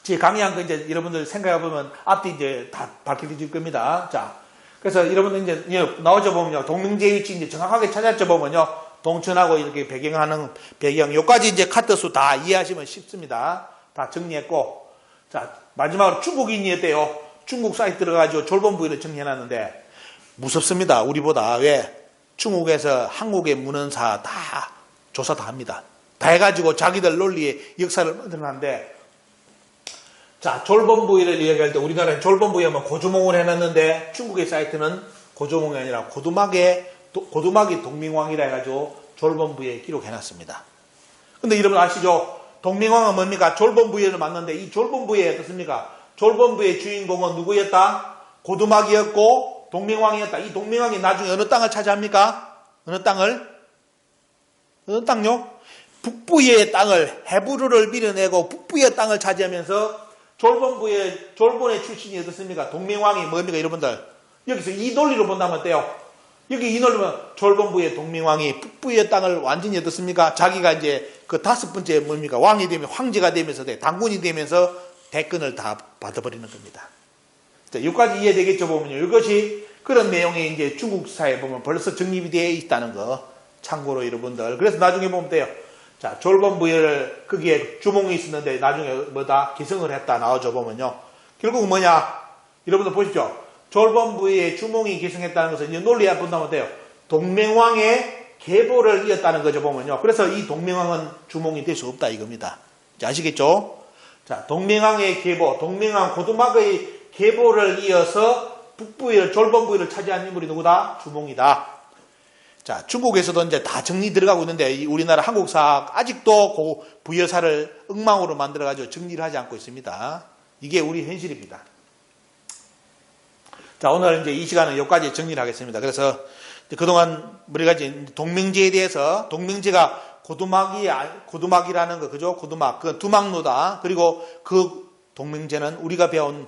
제 강의한 거 이제 여러분들 생각해보면 앞뒤 이제 다 밝혀질 겁니다. 자, 그래서 여러분들 이제 나오죠 보면요. 동명제 위치 이제 정확하게 찾았죠 보면요. 동천하고 이렇게 배경, 요까지 이제 카트수 다 이해하시면 쉽습니다. 다 정리했고. 자, 마지막으로 중국인이었대요. 중국 사이트 들어가지고 졸본 부위를 정리해놨는데, 무섭습니다. 우리보다. 왜? 중국에서 한국의 문헌사 다 조사 다 합니다. 다 해가지고 자기들 논리의 역사를 만들어놨는데, 자, 졸본 부위를 이야기할 때 우리나라는 졸본 부위 하면 고주몽을 해놨는데 중국의 사이트는 고주몽이 아니라 고두막이 동명왕이라 해가지고 졸본 부위에 기록해놨습니다. 근데 여러분 아시죠? 동명왕은 뭡니까? 졸본 부위를 맞는데 이 졸본 부위에 어떻습니까? 졸본 부위의 주인공은 누구였다? 고두막이었고 동명왕이었다. 이 동명왕이 나중에 어느 땅을 차지합니까? 어느 땅을? 어느 땅요? 북부의 땅을, 헤브르를 밀어내고 북부의 땅을 차지하면서 졸본의 출신이 어떻습니까? 동명왕이 뭡니까, 여러분들? 여기서 이 논리로 본다면 어때요? 여기 이 논리면 졸본부의 동명왕이 북부의 땅을 완전히 어떻습니까? 자기가 이제 그 5번째 뭡니까? 왕이 되면, 황제가 되면서, 당군이 되면서 대권을 다 받아버리는 겁니다. 자, 여기까지 이해되겠죠, 보면요. 이것이 그런 내용이 이제 중국사에 보면 벌써 정립이 되어 있다는 거. 참고로 여러분들. 그래서 나중에 보면 돼요. 자, 졸본 부위를 거기에 주몽이 있었는데 나중에 뭐다? 기성을 했다 나오죠 보면요. 결국 뭐냐? 여러분들 보십시오. 졸본 부위에 주몽이 기성했다는 것은 이제 논리에 본다면 돼요. 동명왕의 계보를 이었다는 거죠 보면요. 그래서 이 동명왕은 주몽이 될 수 없다 이겁니다. 자, 아시겠죠? 자, 동명왕의 계보, 동명왕 고두막의 계보를 이어서 북부위를, 졸본 부위를 차지한 인물이 누구다? 주몽이다. 자, 중국에서도 이제 다 정리 들어가고 있는데, 우리나라 한국사 아직도 그 부여사를 엉망으로 만들어가지고 정리를 하지 않고 있습니다. 이게 우리 현실입니다. 자, 오늘 이제 이 시간은 여기까지 정리를 하겠습니다. 그래서 그동안 우리가 이제 동명제에 대해서, 동명제가 고두막이라는 거, 그죠? 고두막. 그건 두막로다. 그리고 그 동명제는 우리가 배운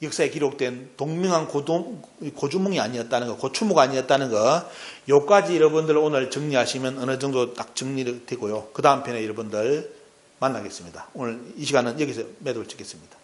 역사에 기록된 동명왕 고주몽이 아니었다는 거, 고추무가 아니었다는 거, 요까지 여러분들 오늘 정리하시면 어느 정도 딱 정리되고요. 그 다음 편에 여러분들 만나겠습니다. 오늘 이 시간은 여기서 매도를 찍겠습니다.